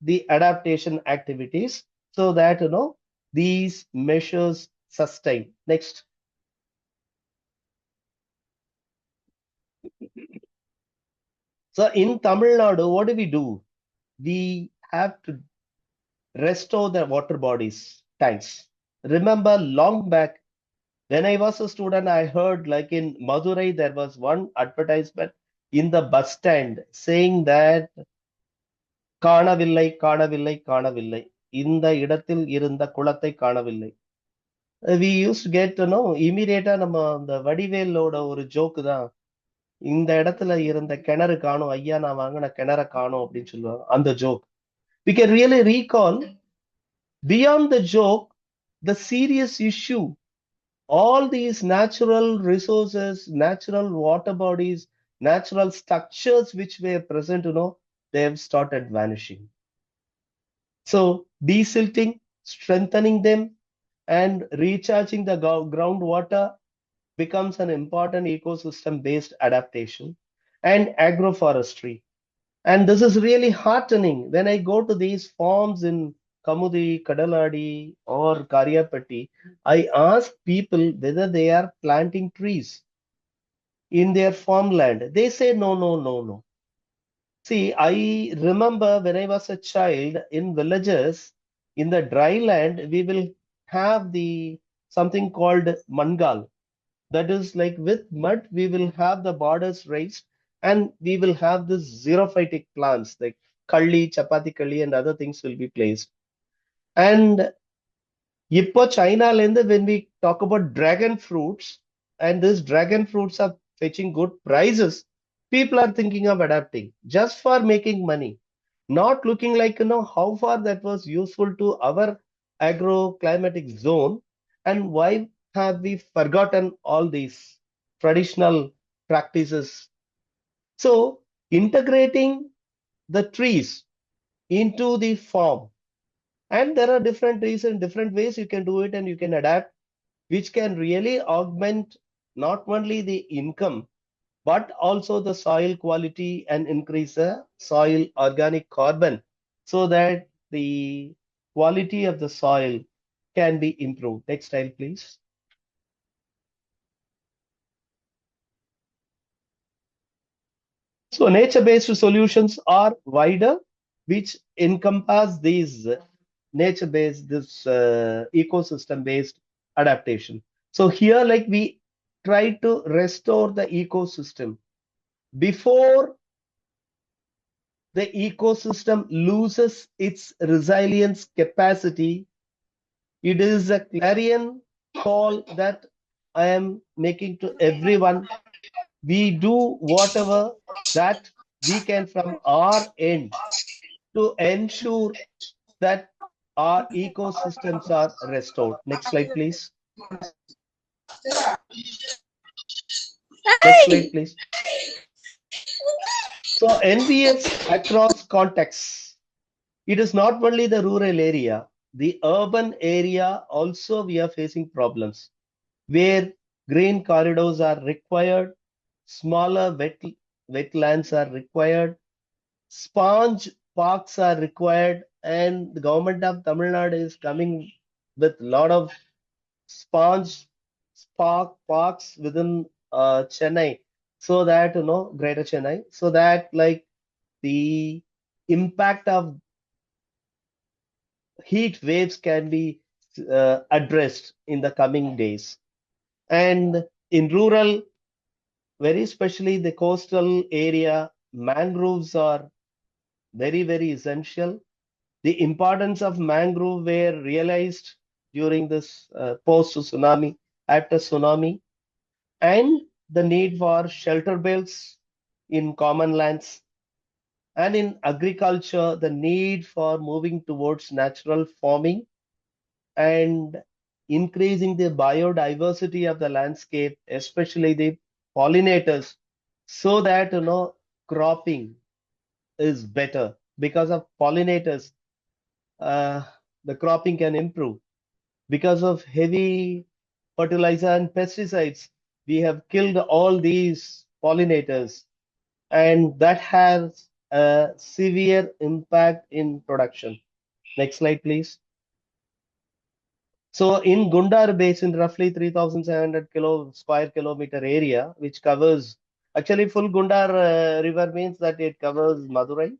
the adaptation activities, so that these measures sustain. Next. So in Tamil Nadu, what do? We have to restore the water bodies, tanks. Remember long back, when I was a student, I heard like in Madurai, there was one advertisement in the bus stand saying that காணவில்லை காணவில்லை காணவில்லை இந்த இடத்தில் இருந்த குளத்தை காணவில்லை. We used to get to know immediate நம்ம அந்த வடிவேலோட ஒரு ஜோக்கு தான், இந்த இடத்துல இருந்த கிணறு காணும் ஐயா, நான் வாங்கின கிணற காணும் அப்படின்னு சொல்லுவாங்க. அந்த joke we can really recall. Beyond the joke, the serious issue. All these natural resources, natural water bodies, natural structures which were present, they have started vanishing. So desilting, strengthening them, and recharging the groundwater becomes an important ecosystem-based adaptation. And agroforestry. And this is really heartening. When I go to these farms in Kamudi, Kadaladi, or Karyapatti, I ask people whether they are planting trees in their farmland. They say no, no, no, no. See, I remember when I was a child in villages, in the dry land, we will have the something called mangal. That is like with mud, we will have the borders raised and we will have this xerophytic plants like kalli, chapati kalli, and other things will be placed. And இப்போ China when we talk about dragon fruits, and these dragon fruits are fetching good prices, people are thinking of adapting just for making money, not looking like how far that was useful to our agroclimatic zone, and why have we forgotten all these traditional practices. So integrating the trees into the farm, and there are different trees and different ways you can do it, and you can adapt, which can really augment not only the income but also the soil quality and increase the soil organic carbon so that the quality of the soil can be improved. Next slide, please. So nature-based solutions are wider, which encompass these nature-based, this ecosystem-based adaptation. So here, like we try to restore the ecosystem before the ecosystem loses its resilience capacity. It is a clarion call that I am making to everyone. We do whatever that we can from our end to ensure that our ecosystems are restored. Next slide, please. Next slide, please. So NBS across contexts. It is not only the rural area, the urban area also we are facing problems where green corridors are required, smaller wetlands are required, sponge parks are required, and the government of Tamil Nadu is coming with a lot of sponge parks within Chennai, so that Greater Chennai, so that like the impact of heat waves can be addressed in the coming days. And in rural, very especially the coastal area, mangroves are very, very essential. The importance of mangrove were realized during this post-tsunami, after tsunami, and the need for shelter belts in common lands. And in agriculture, the need for moving towards natural farming and increasing the biodiversity of the landscape, especially the pollinators, so that cropping is better. Because of pollinators, uh, the cropping can improve. Because of heavy fertilizer and pesticides, we have killed all these pollinators, and that has a severe impact in production. Next slide, please. So in Gundar Basin, roughly 3,700 square kilometer area, which covers actually full Gundar river means that it covers Madurai,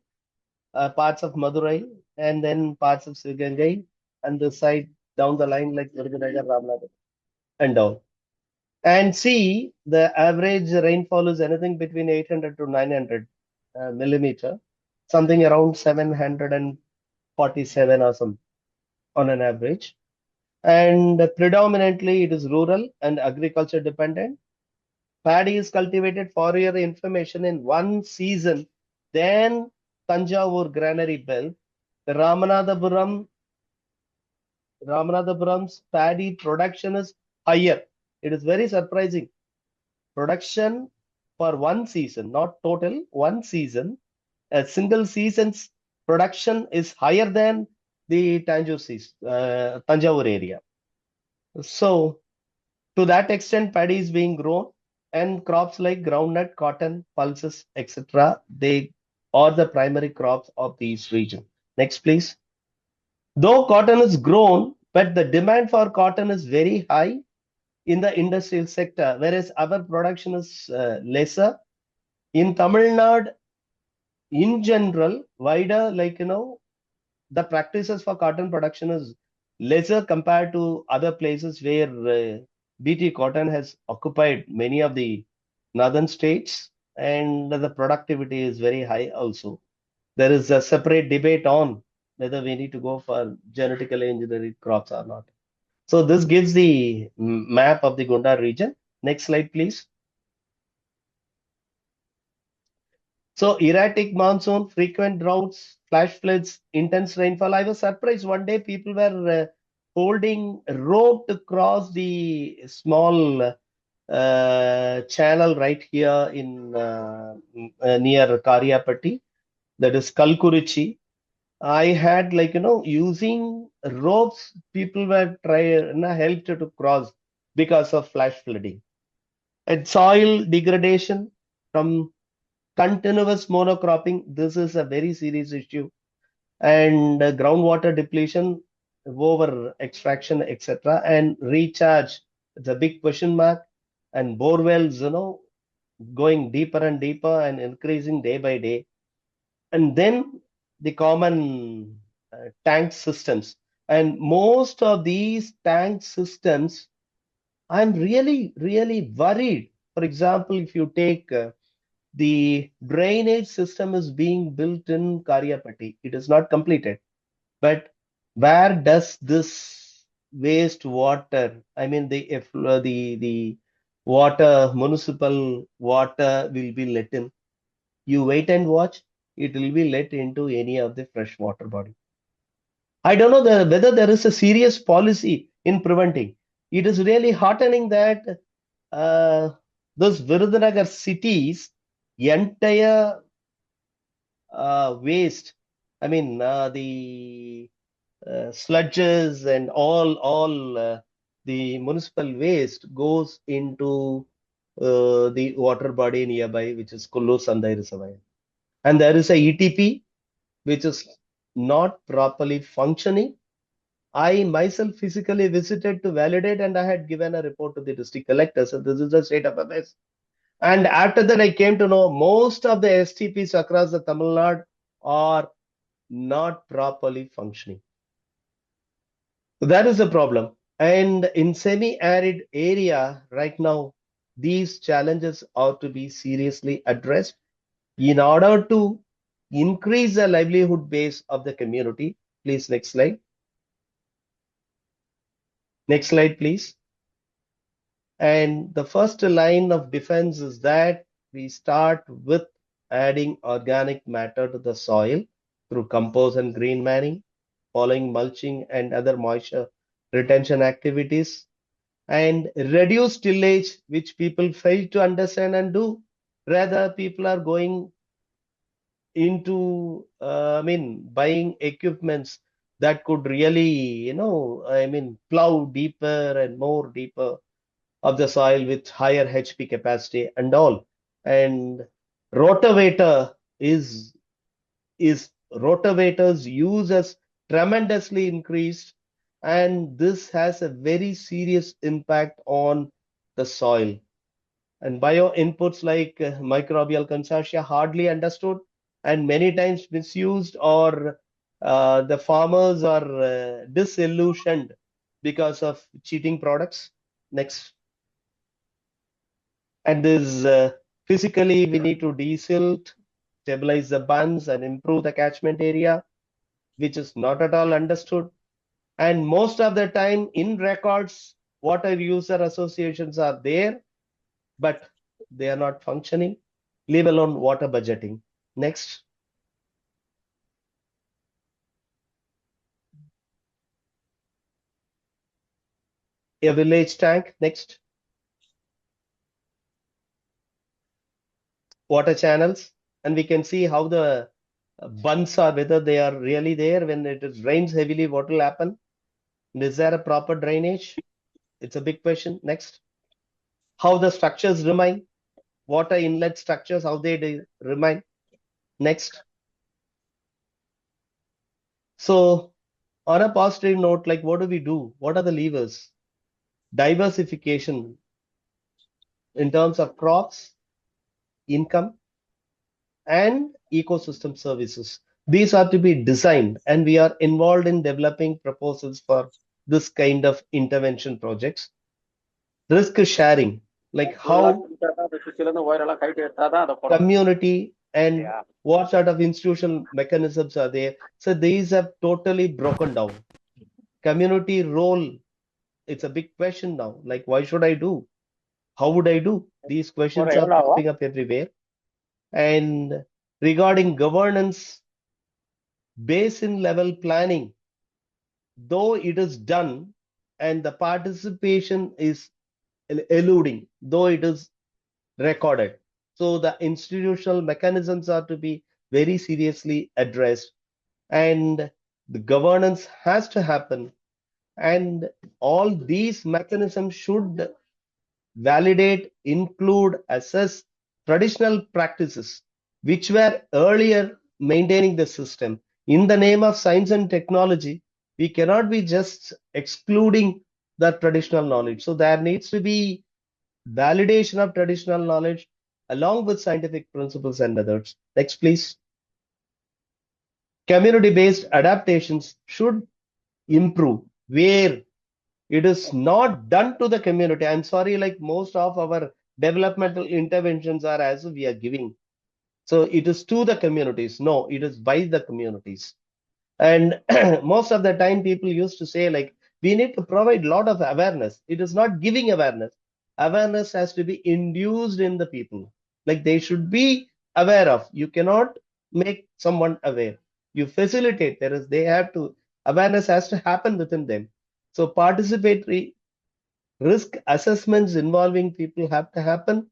parts of Madurai, and then parts of Sivangai, and the side down the line like Virudhunagar, Ramanathan, and down. And see, the average rainfall is anything between 800 to 900 millimeter, something around 747 or some on an average. And predominantly it is rural and agriculture dependent. Paddy is cultivated for your information in one season. Then Tanjavur granary belt, the Ramanathapuram Ramanathapuram's paddy production is higher. It is very surprising. Production for one season, not total, one season, a single season's production is higher than the Tanjavur area. So to that extent, paddy is being grown, and crops like groundnut, cotton, pulses, etc. They are the primary crops of these region. Next, please. Though cotton is grown, but the demand for cotton is very high in the industrial sector, whereas our production is lesser. In Tamil Nadu, in general, wider, the practices for cotton production is lesser compared to other places where BT cotton has occupied many of the northern states, and the productivity is very high also. There is a separate debate on whether we need to go for genetically engineered crops or not. So this gives the map of the Gondar region. Next slide, please. So erratic monsoon, frequent droughts, flash floods, intense rainfall. I was surprised one day people were holding rope to cross the small channel right here in near Karyapatti, that is Kalkurichi. I had using ropes, people were trying helped to cross because of flash flooding. And soil degradation from continuous monocropping, this is a very serious issue. And groundwater depletion, over extraction, etc. And recharge, it's a big question mark. And bore wells, going deeper and deeper and increasing day by day. And then the common tank systems. And most of these tank systems, I'm really, really worried. For example, if you take the drainage system is being built in Karyapatti. It is not completed. But where does this waste water, I mean the water, municipal water will be let in? You wait and watch. It will be let into any of the fresh water body. I don't know whether there is a serious policy in preventing. It is really heartening that those Virudhunagar cities, entire waste, I mean the sludges and all the municipal waste goes into the water body nearby, which is Kullu Sandai Reservoir. And there is a ETP which is not properly functioning. I myself physically visited to validate, and I had given a report to the district collector. So this is the state of affairs. And after that, I came to know most of the STPs across the Tamil Nadu are not properly functioning. So that is the problem. And in semi-arid area right now, these challenges are to be seriously addressed in order to increase the livelihood base of the community. Please, next slide. Next slide, please. And the first line of defense is that we start with adding organic matter to the soil through compost and green manure, following mulching and other moisture retention activities, and reduce tillage, which people fail to understand and do. Rather, people are going into, buying equipments that could really, plow deeper and more deeper of the soil with higher HP capacity and all. And rotavator is rotavators use has tremendously increased, and this has a very serious impact on the soil. And bio inputs like microbial consortia hardly understood and many times misused, or the farmers are disillusioned because of cheating products. Next. And this physically we need to desilt, stabilize the bunds and improve the catchment area, which is not at all understood. And most of the time in records, water user associations are there, but they are not functioning, leave alone water budgeting. Next. a village tank. Next. Water channels, and we can see how the bunds are, whether they are really there. When it rains heavily, what will happen? And is there a proper drainage? It's a big question. Next. How the structures remain, water inlet structures, how they remain. Next. So on a positive note, like what do we do? What are the levers? Diversification in terms of crops, income, and ecosystem services. These are to be designed, and we are involved in developing proposals for this kind of intervention projects. Risk sharing, like how community and what sort of institutional mechanisms are there. So these have totally broken down. Community role, it's a big question now. Like, why should I do? How would I do? These questions are popping up everywhere. And regarding governance, basin level planning, though it is done and the participation is eluding, though it is recorded. So the institutional mechanisms are to be very seriously addressed, and the governance has to happen. And all these mechanisms should validate, include, assess traditional practices which were earlier maintaining the system. In the name of science and technology, we cannot be just excluding the traditional knowledge. So there needs to be validation of traditional knowledge along with scientific principles and others. Next, please. Community-based adaptations should improve where it is not done to the community. I'm sorry, like most of our developmental interventions are as we are giving. So it is to the communities. No, it is by the communities. And most of the time people used to say like, we need to provide a lot of awareness. It is not giving awareness. Awareness has to be induced in the people. Like they should be aware of. You cannot make someone aware. You facilitate. They have to, awareness has to happen within them. So participatory risk assessments involving people have to happen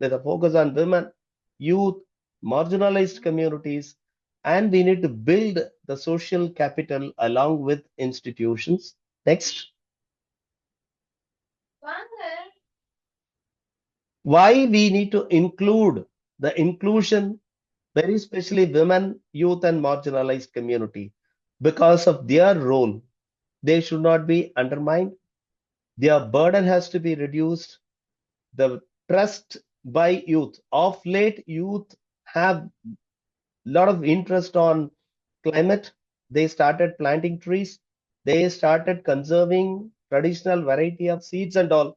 with a focus on women, youth, marginalized communities, and we need to build the social capital along with institutions. Next. Why we need to include the inclusion, very especially women, youth, and marginalized community, because of their role. They should not be undermined. Their burden has to be reduced. The trust by youth. Of late, youth have a lot of interest on climate. They started planting trees. They started conserving traditional variety of seeds and all.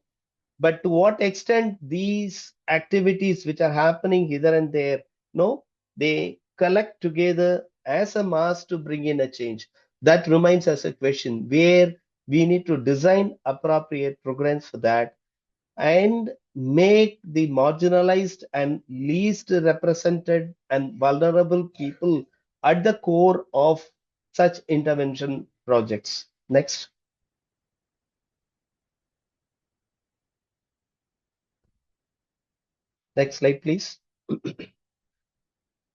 But to what extent these activities which are happening hither and there, no, they collect together as a mass to bring in a change. That remains as a question where we need to design appropriate programs for that and make the marginalized and least represented and vulnerable people at the core of such intervention projects. Next. Next slide, please.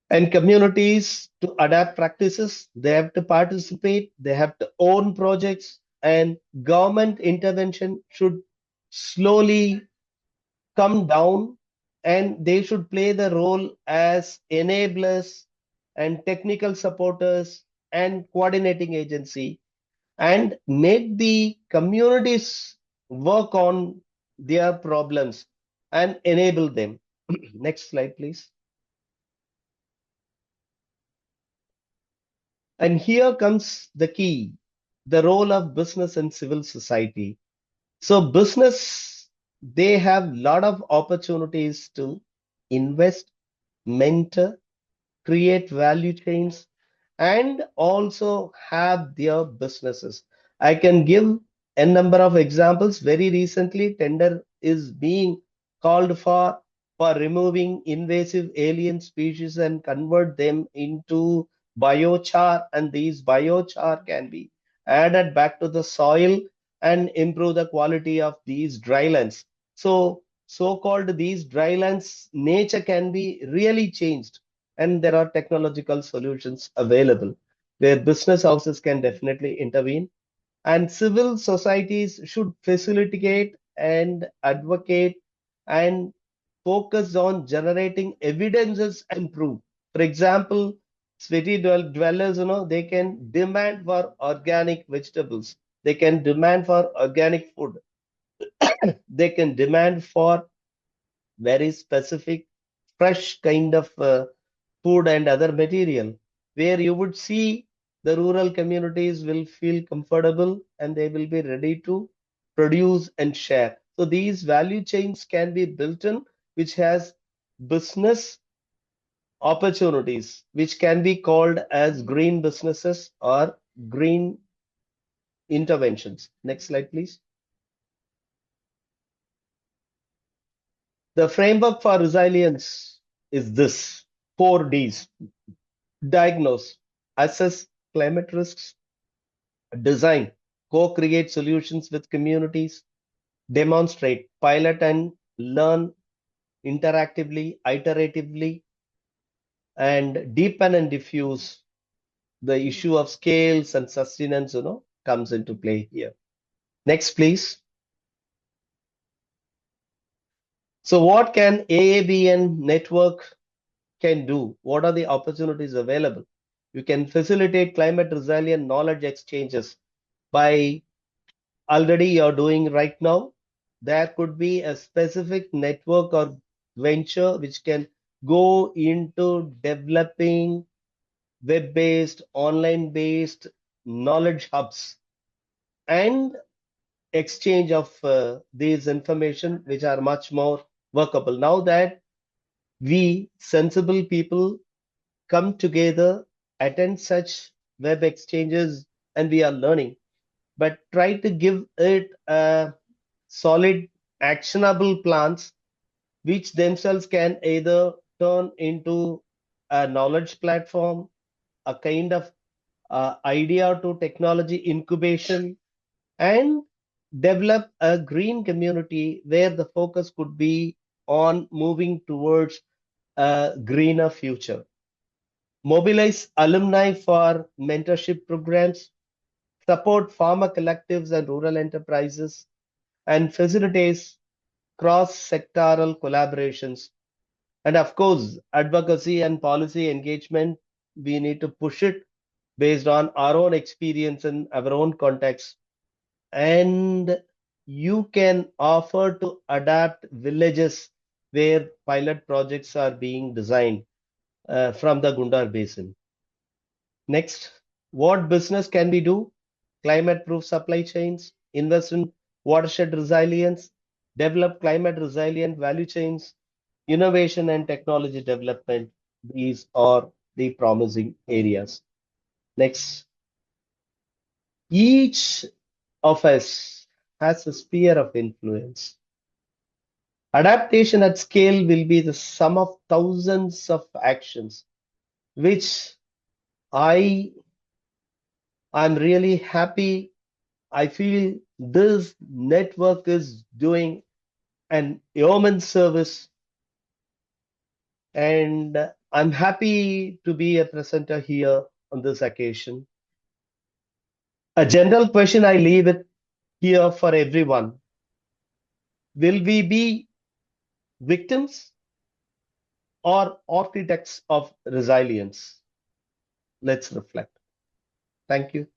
And communities to adapt practices, they have to participate, they have to own projects, and government intervention should slowly come down, and they should play the role as enablers and technical supporters and coordinating agency, and make the communities work on their problems and enable them. Next slide, please. And here comes the key, the role of business and civil society. So business, they have a lot of opportunities to invest, mentor, create value chains, and also have their businesses. I can give a number of examples. Very recently, tender is being called for removing invasive alien species and convert them into biochar, and these biochar can be added back to the soil and improve the quality of these dry lands. So-called these dry lands, nature can be really changed, and there are technological solutions available where business houses can definitely intervene, and civil societies should facilitate and advocate and focus on generating evidences and proof. For example, city dwellers, they can demand for organic vegetables. They can demand for organic food. They can demand for very specific, fresh kind of food and other material, where you would see the rural communities will feel comfortable and they will be ready to produce and share. So these value chains can be built in, which has business opportunities, which can be called as green businesses or green interventions. Next slide, please. The framework for resilience is this: 4Ds: diagnose, assess climate risks; design, co-create solutions with communities; demonstrate, pilot and learn interactively, iteratively; and deepen and diffuse. The issue of scales and sustenance, comes into play here. Next, please. So what can AABN network can do? What are the opportunities available? You can facilitate climate resilient knowledge exchanges by already you're doing right now. There could be a specific network or venture which can go into developing web-based, online-based knowledge hubs and exchange of these information which are much more workable. Now that we sensible people come together, attend such web exchanges, and we are learning, but try to give it a solid, actionable plans, which themselves can either turn into a knowledge platform, a kind of idea to technology incubation, and develop a green community where the focus could be on moving towards a greener future. Mobilize alumni for mentorship programs, support farmer collectives and rural enterprises, and facilitates cross-sectoral collaborations. And of course, advocacy and policy engagement, we need to push it based on our own experience and our own context. And you can offer to adapt villages where pilot projects are being designed from the Gundar Basin. Next, what business can we do? Climate-proof supply chains, invest in watershed resilience, develop climate-resilient value chains, innovation and technology development. These are the promising areas. Next, each of us has a sphere of influence. Adaptation at scale will be the sum of thousands of actions, which I am really happy. I feel this network is doing an yeoman service, and I'm happy to be a presenter here on this occasion. A general question I leave it here for everyone: will we be victims or architects of resilience? Let's reflect. Thank you.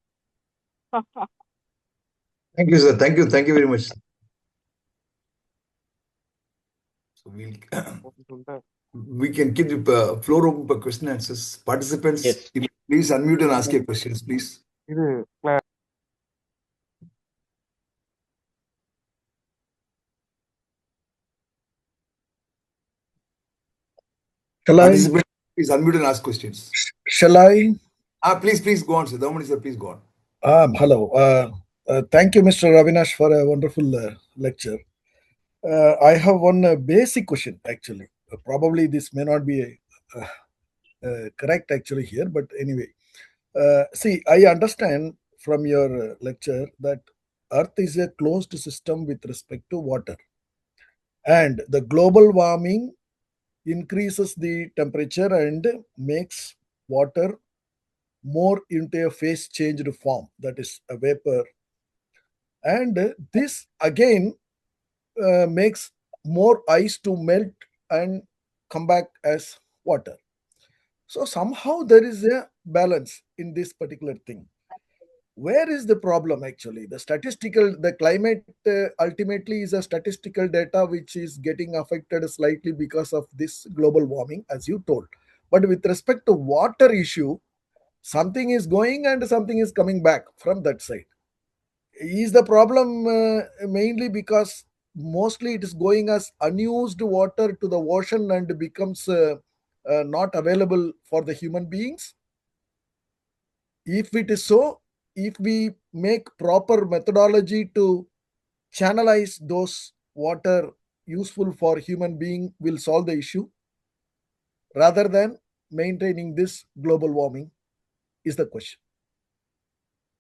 Thank you, sir. Thank you. Thank you very much. So we can keep the floor open for question and answers. Participants, Yes. please unmute and ask your questions, please. Shall I? Participants, please unmute and ask questions. Shall I? Please go on, sir. Damani sir, please go on. Hello. Thank you, Mr. Avinash, for a wonderful lecture. I have one basic question, actually. Probably this may not be correct, actually, here, but anyway. See, I understand from your lecture that Earth is a closed system with respect to water. And the global warming increases the temperature and makes water more into a phase changed form, that is a vapor. And this again makes more ice to melt and come back as water. So somehow there is a balance in this particular thing. Where is the problem actually? The climate ultimately is a statistical data which is getting affected slightly because of this global warming, as you told. But with respect to water issue, something is going and something is coming back from that side. Is the problem mainly because mostly it is going as unused water to the ocean and becomes not available for the human beings? If it is so, if we make proper methodology to channelize those water useful for human being, will solve the issue rather than maintaining this global warming, is the question.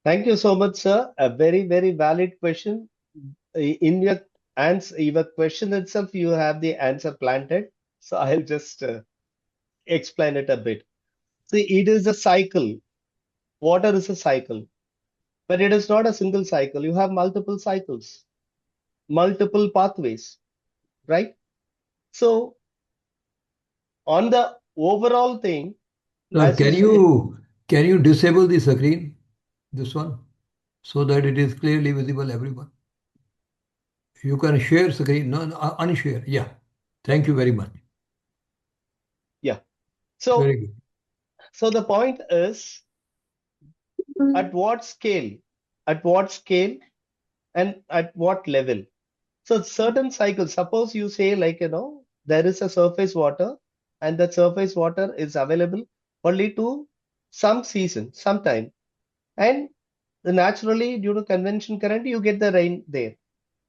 Thank you so much, sir. A very, very valid question. In your answer, your question itself, you have the answer planted. So I'll just explain it a bit. See, it is a cycle. Water is a cycle, but it is not a single cycle. You have multiple cycles, multiple pathways, right? So on the overall thing, Sir, as you said, can you disable the screen, this one, so that it is clearly visible everyone? You can share screen, no, unshare. Yeah. Thank you very much. yeah. So, Very good. so the point is, at what scale, at what scale, and at what level? So certain cycles, suppose you say like, there is a surface water and that surface water is available only to some season, sometime. And naturally, due to convention current, you get the rain there.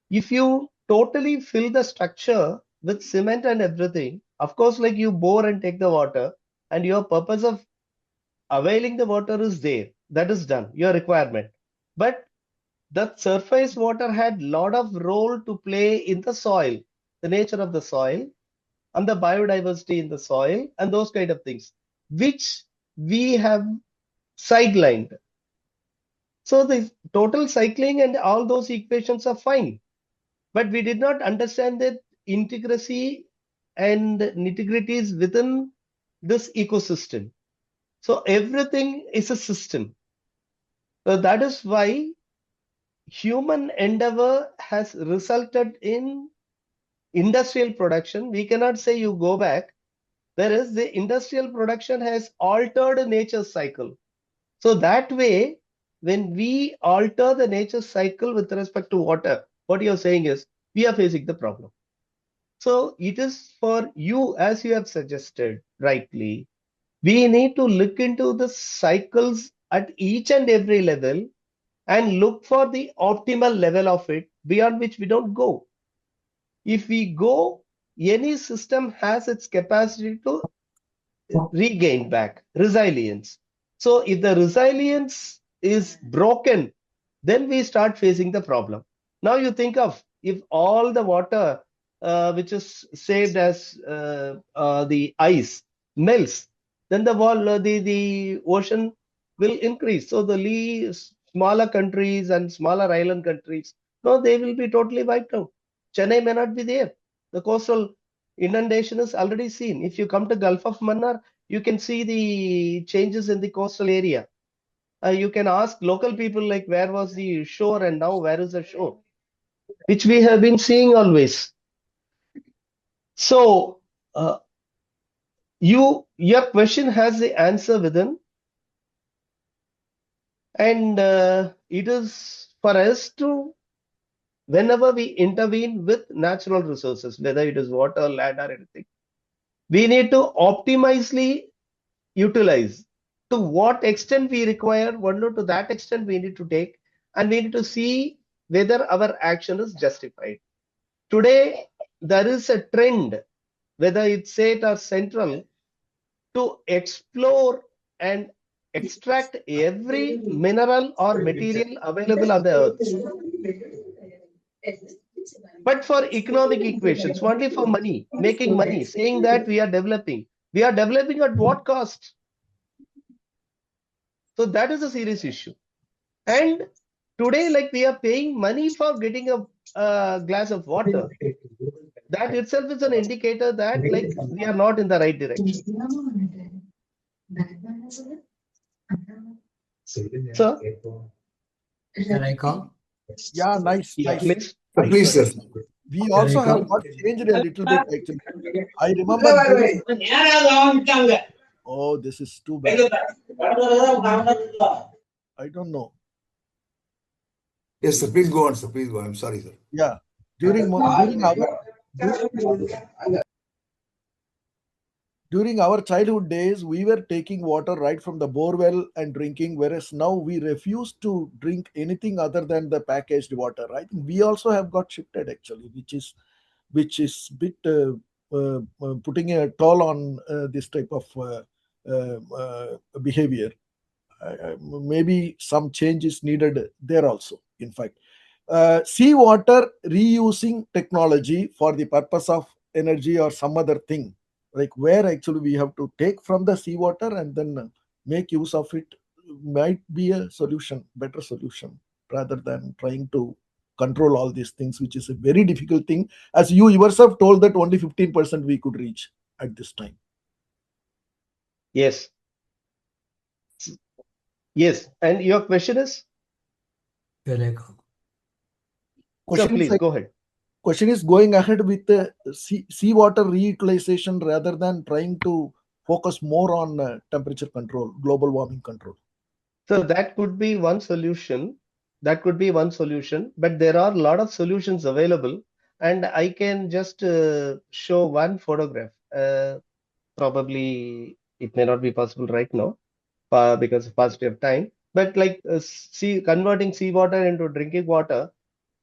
If you totally fill the structure with cement and everything, of course, like you bore and take the water, and your purpose of availing the water is there. That is done, your requirement. But the surface water had lot of role to play in the soil, the nature of the soil and the biodiversity in the soil and those kind of things, which we have sidelined. So the total cycling and all those equations are fine, but we did not understand the intricacy and nitty-gritties within this ecosystem. So everything is a system. So that is why human endeavor has resulted in industrial production. We cannot say you go back. Whereas the industrial production has altered nature's cycle. So that way, when we alter the nature's cycle with respect to water, what you're saying is we are facing the problem. So it is for you, as you have suggested rightly, we need to look into the cycles at each and every level and look for the optimal level of it beyond which we don't go. If we go, any system has its capacity to regain back resilience. So if the resilience is broken, then we start facing the problem. Now you think of if all the water which is saved as the ice melts, then the ocean will increase. So the smaller countries and smaller island countries, no, they will be totally wiped out. Chennai may not be there. The coastal inundation is already seen. If you come to Gulf of Mannar, you can see the changes in the coastal area. You can ask local people like where was the shore and now where is the shore, which we have been seeing always. So your question has the answer within, and it is for us to, whenever we intervene with natural resources, whether it is water, land, or anything, we need to optimally utilize. To what extent we require, only to that extent we need to take, and we need to see whether our action is justified. Today, there is a trend, whether it's state or central, to explore and extract every mineral or material available on the earth. But for economic equations, only for money, making money, saying that we are developing. We are developing at what cost? So that is a serious issue. And today, like we are paying money for getting a glass of water. That itself is an indicator that like we are not in the right direction. Sir? Can I come? Yeah, nice, Yeah, nice. please. Please, sir. We Can I also have come? got changed a little bit actually. I remember during, oh, this is too bad. I don't know. Yes, sir. Please go on, sir. Please go on. I'm sorry, sir. Yeah, during our childhood days, we were taking water right from the borewell and drinking, whereas now we refuse to drink anything other than the packaged water. I think we also have got shifted actually, which is bit putting a toll on this type of behavior. Maybe some change is needed there also. In fact, seawater reusing technology for the purpose of energy or some other thing, like where actually we have to take from the seawater and then make use of it, might be a solution, better solution, rather than trying to control all these things, which is a very difficult thing, as you yourself told that only 15% we could reach at this time. Yes. Yes. And your question is? Can I come? Sir, Question is please go ahead. question is going ahead with the seawater reutilization rather than trying to focus more on temperature control, global warming control. So that could be one solution. That could be one solution, but there are a lot of solutions available. And I can just show one photograph. Probably it may not be possible right now because of paucity of time. But like converting seawater into drinking water,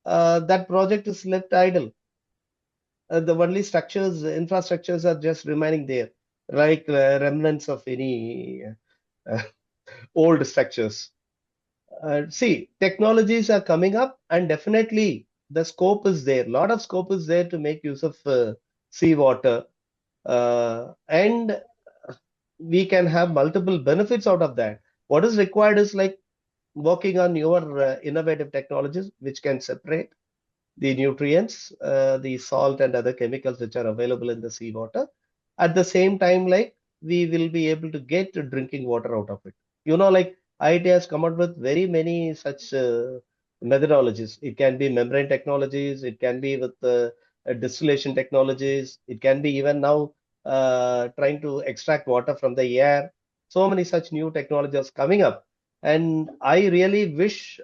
that project is left idle. The only structures, infrastructures are just remaining there, like remnants of any uh, old structures. See, technologies are coming up, and definitely the scope is there. A lot of scope is there to make use of seawater, and we can have multiple benefits out of that. What is required is like working on newer innovative technologies which can separate the nutrients, the salt and other chemicals which are available in the seawater. At the same time, like we will be able to get drinking water out of it. Like IIT has come out with very many such methodologies. It can be membrane technologies, it can be with distillation technologies, it can be even now trying to extract water from the air. So many such new technologies coming up. And I really wish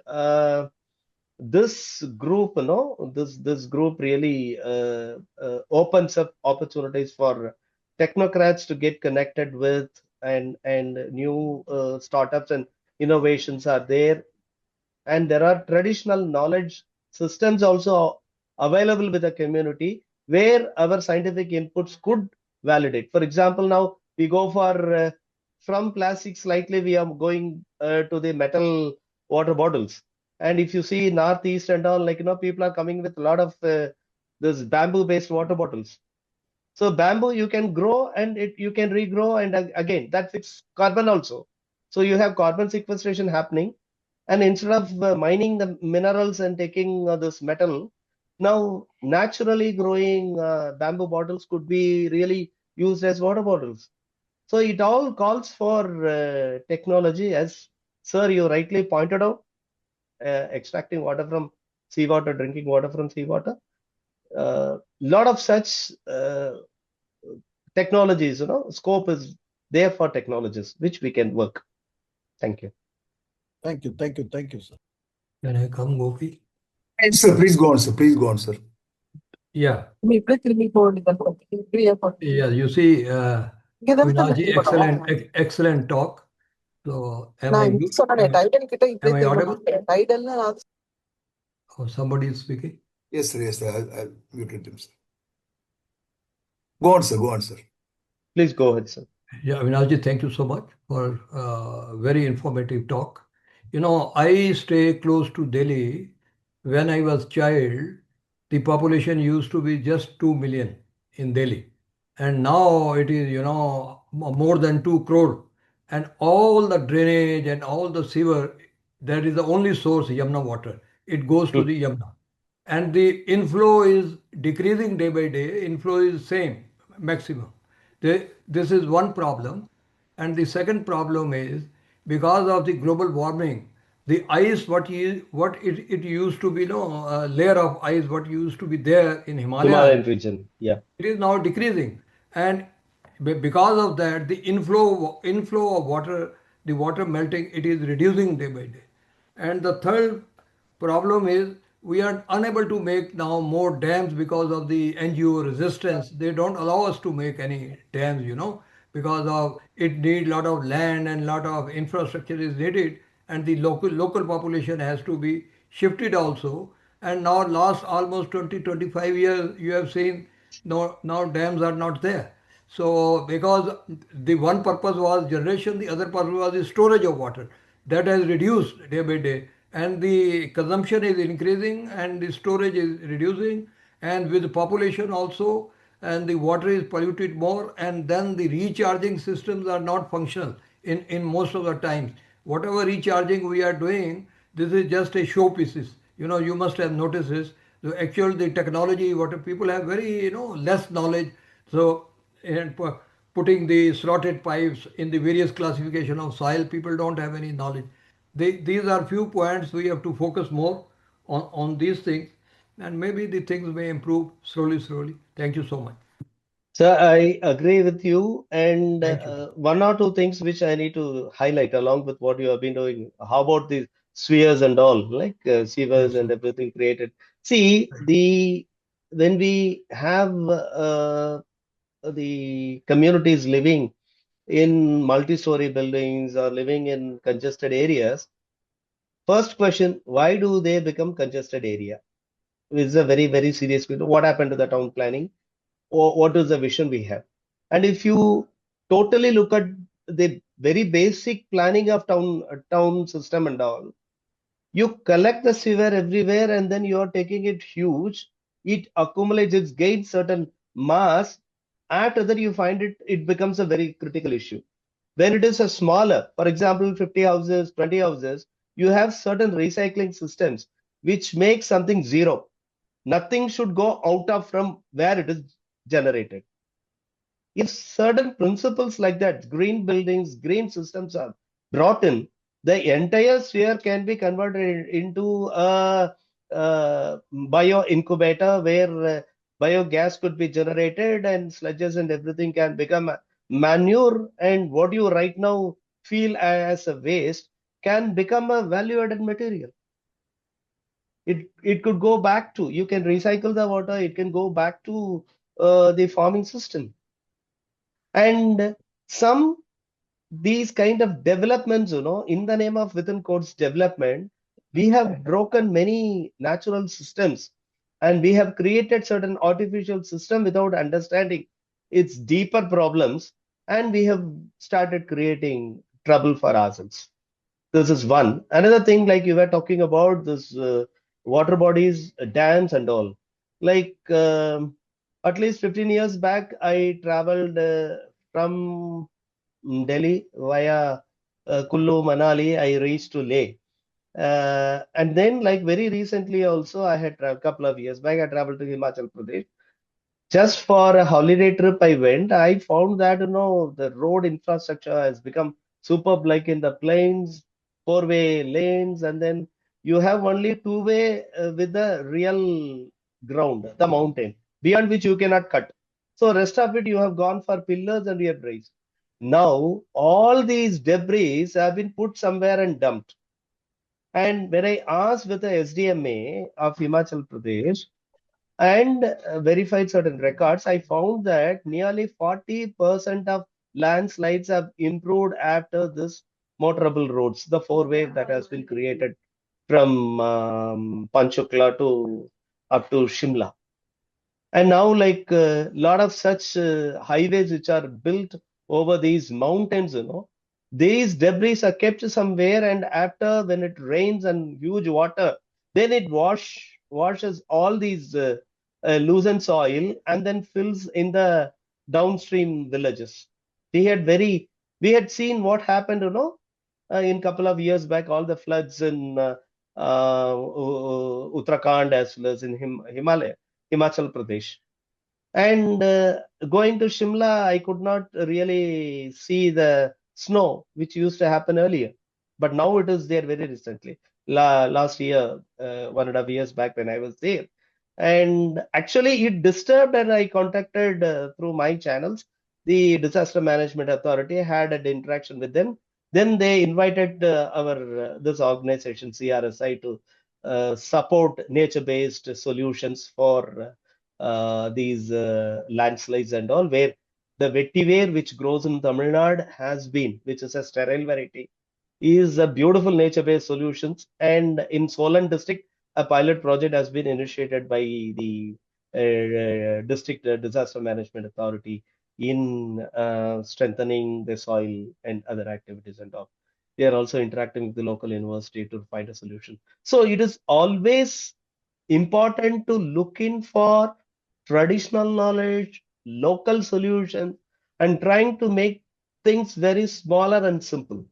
this group, this group really opens up opportunities for technocrats to get connected with, and new startups and innovations are there, and there are traditional knowledge systems also available with the community where our scientific inputs could validate. For example, now we go for from plastic slightly, we are going to the metal water bottles. And if you see Northeast and all, like, people are coming with a lot of this bamboo-based water bottles. So bamboo you can grow and you can regrow, and again that fixes carbon also. So you have carbon sequestration happening, and instead of mining the minerals and taking this metal, now naturally growing bamboo bottles could be really used as water bottles. So it all calls for technology, as sir you rightly pointed out, extracting water from seawater, drinking water from seawater. Lot of such technologies, scope is there for technologies which we can work. Thank you. Thank you, sir. Can I come, Gopi? Yes, sir. Please go on, sir. Please go on, sir. Yeah. Yeah, you see, Avinash, excellent talk. So, am I mute? Am I audible? Oh, somebody is speaking. Yes, sir. Yes, sir. I'll mute him, sir. Go on, sir. Go on, sir. Please go ahead, sir. Yeah, Avinashji, thank you so much for very informative talk. You know, I stay close to Delhi. When I was child, the population used to be just 2 million in Delhi. And now it is, more than 2 crore. And all the drainage and all the sewer, that is the only source, Yamuna water. It goes to the Yamuna. And the inflow is decreasing day by day. Inflow is same, maximum. This is one problem. And the second problem is because of the global warming, the ice, it used to be, a layer of ice, what used to be there in Himalayas, Himalayan region. Yeah. it is now decreasing. And because of that, the inflow of water, the water melting, it is reducing day by day. And the third problem is we are unable to make now more dams because of the NGO resistance. They don't allow us to make any dams, because of it need lot of land and lot of infrastructure is needed, and the local population has to be shifted also. And now last almost 20-25 years, you have seen now dams are not there. So because the one purpose was generation, the other purpose was the storage of water. That has reduced day by day, and the consumption is increasing and the storage is reducing, and with the population also, and the water is polluted more, and then the recharging systems are not functional in most of the times. Whatever recharging we are doing, this is just a showpieces. You must have noticed this. The technology, what people have very less knowledge. So and putting the slotted pipes in the various classification of soil, people don't have any knowledge. These are few points we have to focus more on these things, and maybe the things may improve slowly, slowly. Thank you so much. So I agree with you. And Thank you. one or two things which I need to highlight along with what you have been doing. How about the spheres and all, like sewers Yes, and sir. everything created? See, Right. when we have the communities living in multi-story buildings or living in congested areas, first question, why do they become congested area? Is a very, very serious question. What happened to the town planning? Or what is the vision we have? And if you totally look at the very basic planning of town system and all, you collect the sewer everywhere and then you are taking it huge. It accumulates, it gains certain mass. After that, you find it becomes a very critical issue. When it is a smaller, for example, 50 houses, 20 houses, you have certain recycling systems which make something zero. Nothing should go out of from where it is generated. If certain principles like that, green buildings, green systems are brought in, the entire sphere can be converted into a bio incubator where biogas could be generated and sludges and everything can become manure. And what you right now feel as a waste can become a value added material. It could go back to, you can recycle the water, it can go back to the farming system. And some these kind of developments, in the name of within quotes development, we have broken many natural systems and we have created certain artificial system without understanding its deeper problems, and we have started creating trouble for ourselves. This is one. Another thing, like you were talking about this water bodies, dams and all. Like at least 15 years back, I traveled from Delhi via Kullu, Manali. I reached to Leh. And then, like very recently, also I had a couple of years back, I traveled to Himachal Pradesh. Just for a holiday trip, I went. I found that the road infrastructure has become superb, like in the plains, four-way lanes, and then you have only two-way with the real ground, the mountain, beyond which you cannot cut. So rest of it you have gone for pillars and you have raised. Now all these debris have been put somewhere and dumped. And when I asked with the SDMA of Himachal Pradesh, and verified certain records, I found that nearly 40% of landslides have improved after this motorable roads, the four-way that has been created from Panchkula to up to Shimla. And now, like a lot of such highways which are built over these mountains, these debris are kept somewhere, and after when it rains and huge water, then it washes all these loosened soil and then fills in the downstream villages. We had seen what happened, in couple of years back, all the floods in Uttarakhand as well as in Himachal Pradesh. And going to Shimla, I could not really see the snow, which used to happen earlier. But now it is there very recently. Last year, 1.5 years back when I was there. And actually, it disturbed, and I contacted through my channels the Disaster Management Authority, had an interaction with them. Then they invited our this organization, CRSI, to support nature-based solutions for these landslides and all, where the vetiver which grows in Tamil Nadu which is a sterile variety, is a beautiful nature-based solutions. And in Solan district, a pilot project has been initiated by the district disaster management authority in strengthening the soil and other activities and all. They are also interacting with the local university to find a solution. So it is always important to look in for traditional knowledge, local solutions, and trying to make things very smaller and simple.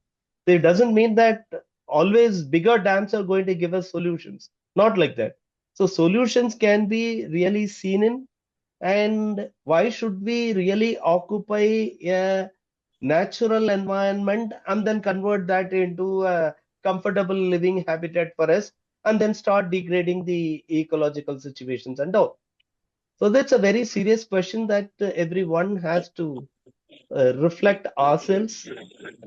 It doesn't mean that always bigger dams are going to give us solutions. Not like that. So solutions can be really seen in, and why should we really occupy a natural environment and then convert that into a comfortable living habitat for us and then start degrading the ecological situations and all. So that's a very serious question that everyone has to reflect ourselves,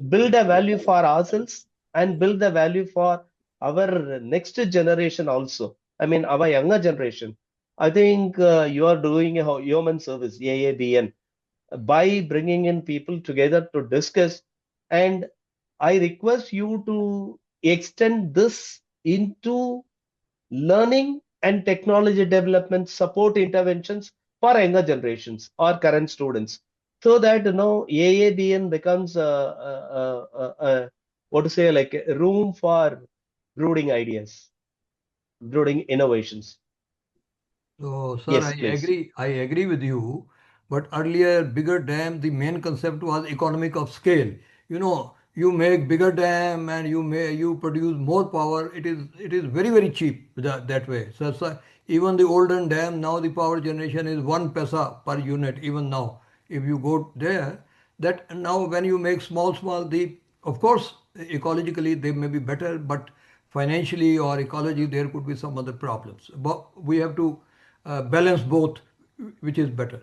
build a value for ourselves, and build the value for our next generation also. I mean, our younger generation. I think you are doing a human service, AABN, by bringing in people together to discuss. And I request you to extend this into learning and technology development support interventions for younger generations or current students, so that AABN becomes what to say, like a room for brooding ideas, brooding innovations. So, sir, Yes, please. I agree with you. But earlier, bigger dam, the main concept was economic of scale. You make bigger dam and you produce more power. It is very very cheap that way. So even the olden dam now the power generation is 1 paisa per unit. Even now, if you go there, that now when you make small the of course ecologically they may be better, but financially or ecology there could be some other problems. But we have to balance both, which is better.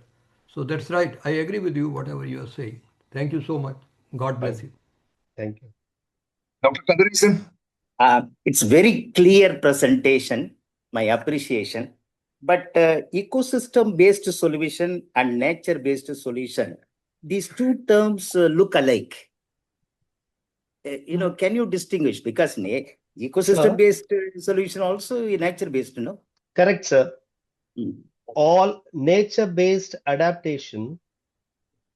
So that's right. I agree with you, whatever you are saying. Thank you so much. God bless Fine. you. Thank you. Dr. Kandaresan? It's very clear presentation, my appreciation. But ecosystem-based solution and nature-based solution, these two terms look alike. Can you distinguish? Because ecosystem-based solution also nature-based, no? Correct, sir. Mm. All nature-based adaptation.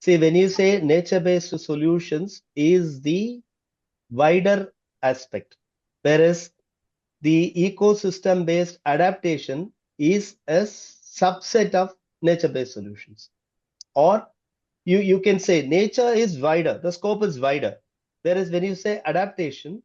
See, when you say nature-based solutions is the wider aspect, whereas the ecosystem-based adaptation is a subset of nature-based solutions. Or you can say nature is wider, the scope is wider. Whereas when you say adaptation,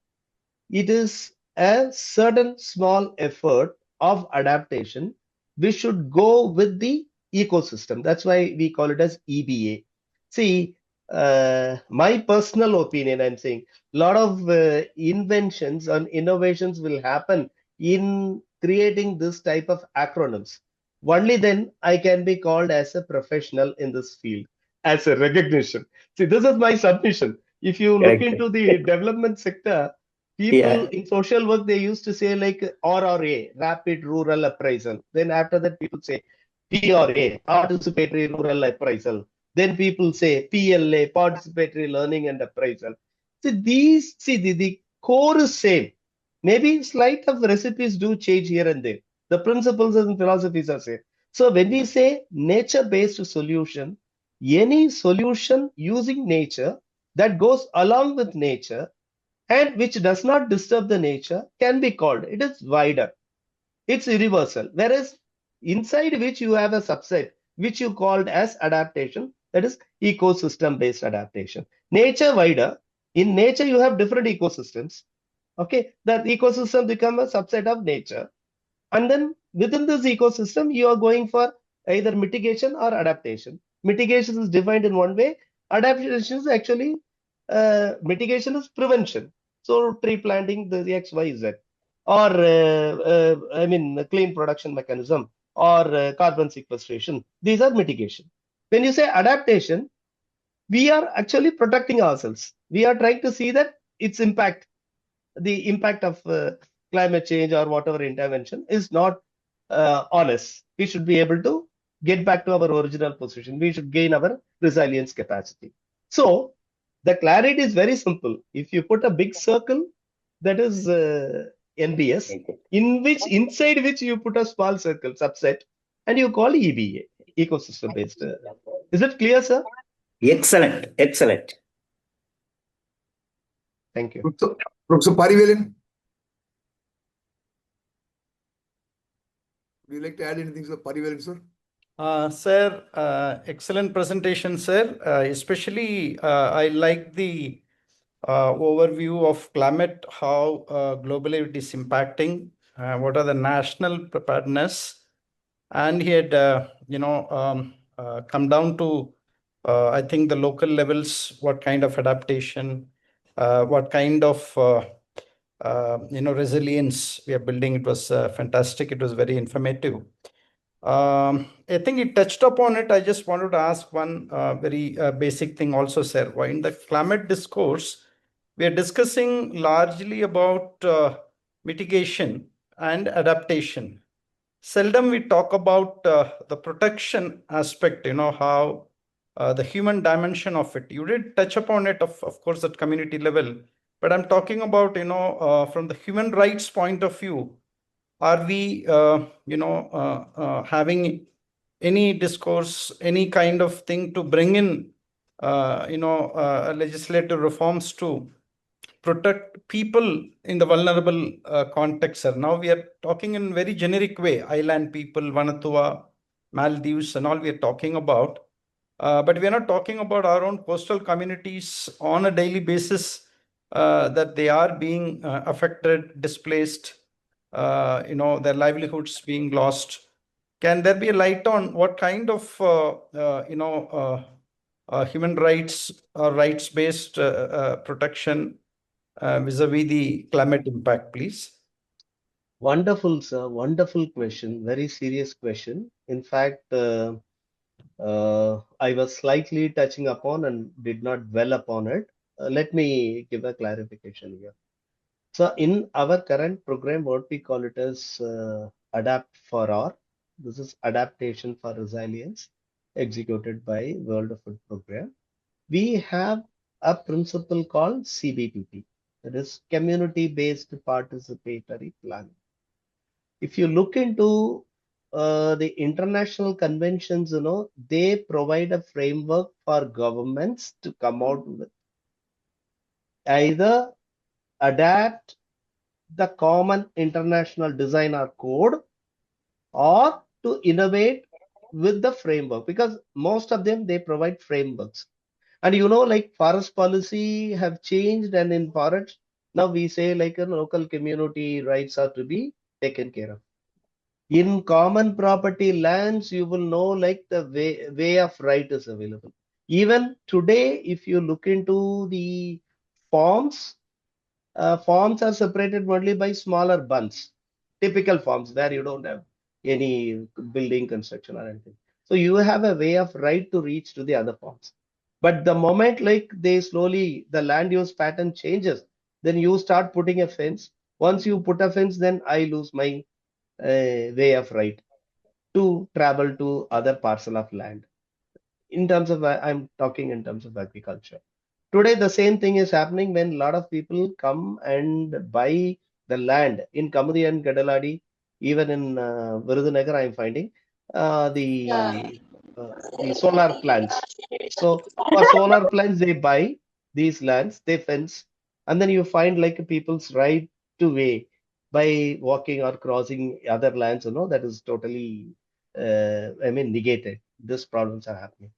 it is a certain small effort of adaptation. We should go with the ecosystem. That's why we call it as EBA. See, my personal opinion, I'm saying a lot of inventions and innovations will happen in creating this type of acronyms. Only then I can be called as a professional in this field, as a recognition. See, this is my submission. If you look Correct. into the development sector, people Yeah. in social work, they used to say like RRA, rapid rural appraisal. Then after that, people say PRA, participatory rural appraisal. Then people say PLA, participatory learning and appraisal. See, the core is same. Maybe slight of recipes do change here and there. The principles and philosophies are same. So when we say nature-based solution, any solution using nature that goes along with nature and which does not disturb the nature can be called. It is wider. It's universal. Whereas inside which you have a subset, which you called as adaptation, that is ecosystem-based adaptation. Nature wider. In nature, you have different ecosystems. Okay, that ecosystem become a subset of nature. And then within this ecosystem, you are going for either mitigation or adaptation. Mitigation is defined in one way. Adaptation is actually mitigation is prevention. So tree planting, the X, Y, Z, or I mean clean production mechanism or carbon sequestration. These are mitigation. When you say adaptation, we are actually protecting ourselves. We are trying to see that its impact, the impact of climate change or whatever intervention is not on us. We should be able to get back to our original position. We should gain our resilience capacity. So the clarity is very simple. If you put a big circle, that is NBS, in which inside which you put a small circle subset, and you call EBA, ecosystem based. Is it clear, sir? Excellent, excellent. Thank you. Professor Parivelan, would you like to add anything, sir? Parivelan, sir? Sir, excellent presentation, sir. Especially, I like the overview of climate, how globally it is impacting, what are the national preparedness, and he had, come down to, I think, the local levels, what kind of adaptation, what kind of, resilience we are building. It was fantastic. It was very informative. I think it touched upon it. I just wanted to ask one very basic thing also, sir. Why in the climate discourse, we are discussing largely about mitigation and adaptation. Seldom we talk about the protection aspect, how the human dimension of it. You did touch upon it, of course, at community level. But I'm talking about, from the human rights point of view, are we, having any discourse, any kind of thing to bring in, legislative reforms to protect people in the vulnerable context, sir? Now we are talking in very generic way, island people, Vanuatu, Maldives, and all we are talking about. But we are not talking about our own coastal communities on a daily basis, that they are being affected, displaced, their livelihoods being lost. Can there be a light on what kind of, human rights or rights-based protection vis-a-vis the climate impact, please? Wonderful, sir. Wonderful question. Very serious question. In fact, I was slightly touching upon and did not dwell upon it. Let me give a clarification here. So in our current program, what we call it as Adapt for All. This is Adaptation for Resilience, executed by World Food Program. We have a principle called CBPP, that is Community-Based Participatory Planning. If you look into the international conventions, they provide a framework for governments to come out with either adapt the common international design or code, or to innovate with the framework, because most of them, they provide frameworks. And like forest policy have changed, and in forest now we say like a local community rights are to be taken care of. In common property lands, you will know like the way of right is available. Even today, if you look into the farms, farms are separated only by smaller bunds, typical farms where you don't have any building construction or anything. So you have a way of right to reach to the other farms. But the moment like they slowly, the land use pattern changes, then you start putting a fence. Once you put a fence, then I lose my way of right to travel to other parcel of land. In terms of, I'm talking in terms of agriculture. Today, the same thing is happening when a lot of people come and buy the land in Kamudi and Gadaladi, even in Virudhunagar, I'm finding the solar plants. So for solar plants, they buy these lands, they fence, and then you find like people's right to way by walking or crossing other lands, that is totally, negated. These problems are happening.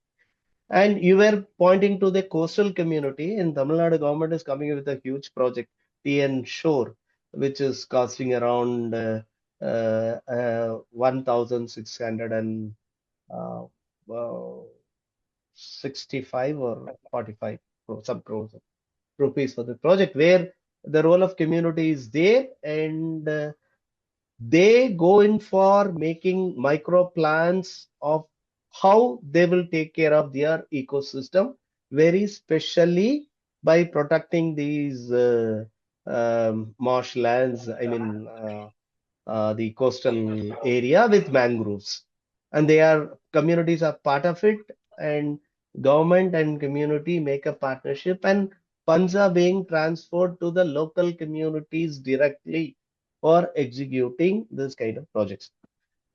And you were pointing to the coastal community. In Tamil Nadu, government is coming with a huge project, TN Shore, which is costing around 1,600 and uh, well, 65 or 45 some crores of rupees for the project, where the role of community is there, and they go in for making micro plans of how they will take care of their ecosystem, very specially by protecting these marshlands, the coastal area with mangroves. And communities are part of it, and government and community make a partnership, and funds are being transferred to the local communities directly for executing this kind of projects.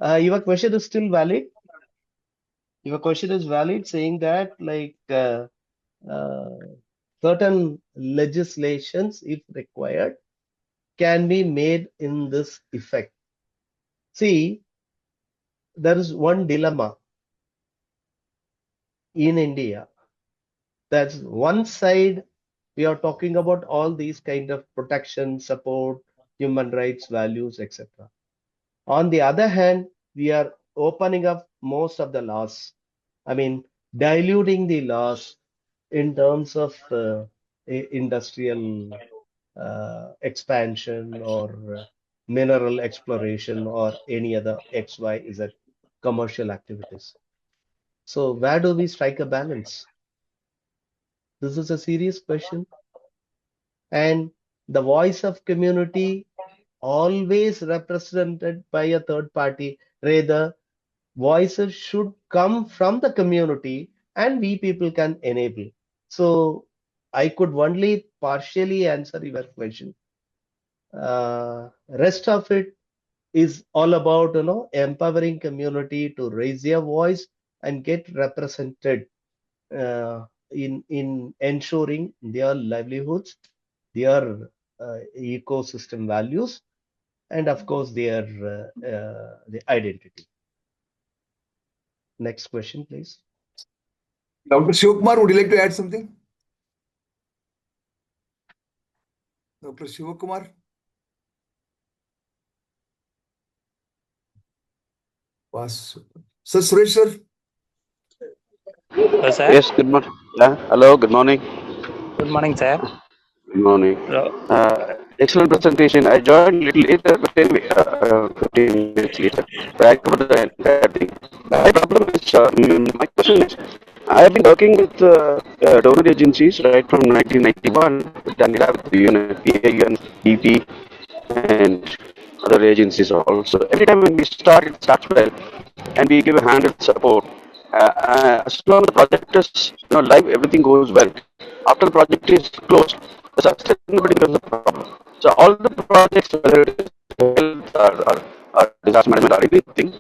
Your question is still valid. Your question is valid, saying that uh, certain legislations, if required, can be made in this effect. See, there is one dilemma in India. That's one side, we are talking about all these kind of protection, support, human rights, values, etc. On the other hand, we are opening up most of the laws. I mean, diluting the laws in terms of industrial expansion or mineral exploration or any other XYZ commercial activities. So where do we strike a balance? This is a serious question. And the voice of community always represented by a third party. Rather, voices should come from the community and we people can enable. So I could only partially answer your question. Rest of it is all about empowering community to raise their voice and get represented in ensuring their livelihoods, their ecosystem values, and of course their the identity. Next question, please. Dr. Shivakumar, would you like to add something? Dr. Shivakumar? Sir, Suresh, sir? Hello, sir. Yes, good morning. Yeah, hello, good morning. Good morning, sir. Good morning. Hello. Excellent presentation. I joined little later, but anyway, 15 minutes later. But I covered the entire thing. My problem is, my question is, I've been working with donor agencies right from 1991 with Daniela, with the UNFPA, UNDP, and other agencies also. Every time when we start, it starts well, and we give a hand of support. As long as the project is live, everything goes well. After the project is closed, the sustainability becomes a problem. So all the projects, whether it is health or disaster management or anything,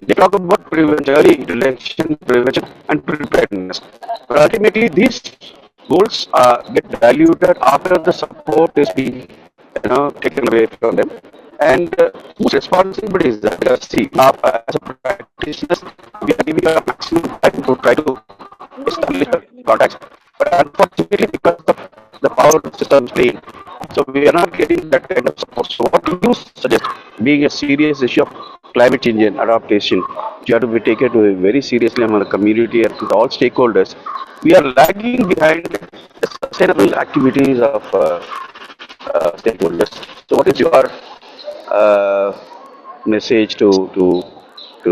they talk about prevention, early detection, prevention, and preparedness. But ultimately, these goals get diluted after the support is being taken away from them. And whose responsibility is that? Because see, now as a practitioners, we are giving our maximum time to try to establish the contacts. But unfortunately, because of the power system strain, so we are not getting that kind of support. So what do you suggest, being a serious issue of climate change and adaptation, you have to be taken to very seriously among the community and with all stakeholders. We are lagging behind the sustainable activities of stakeholders. So what is your message to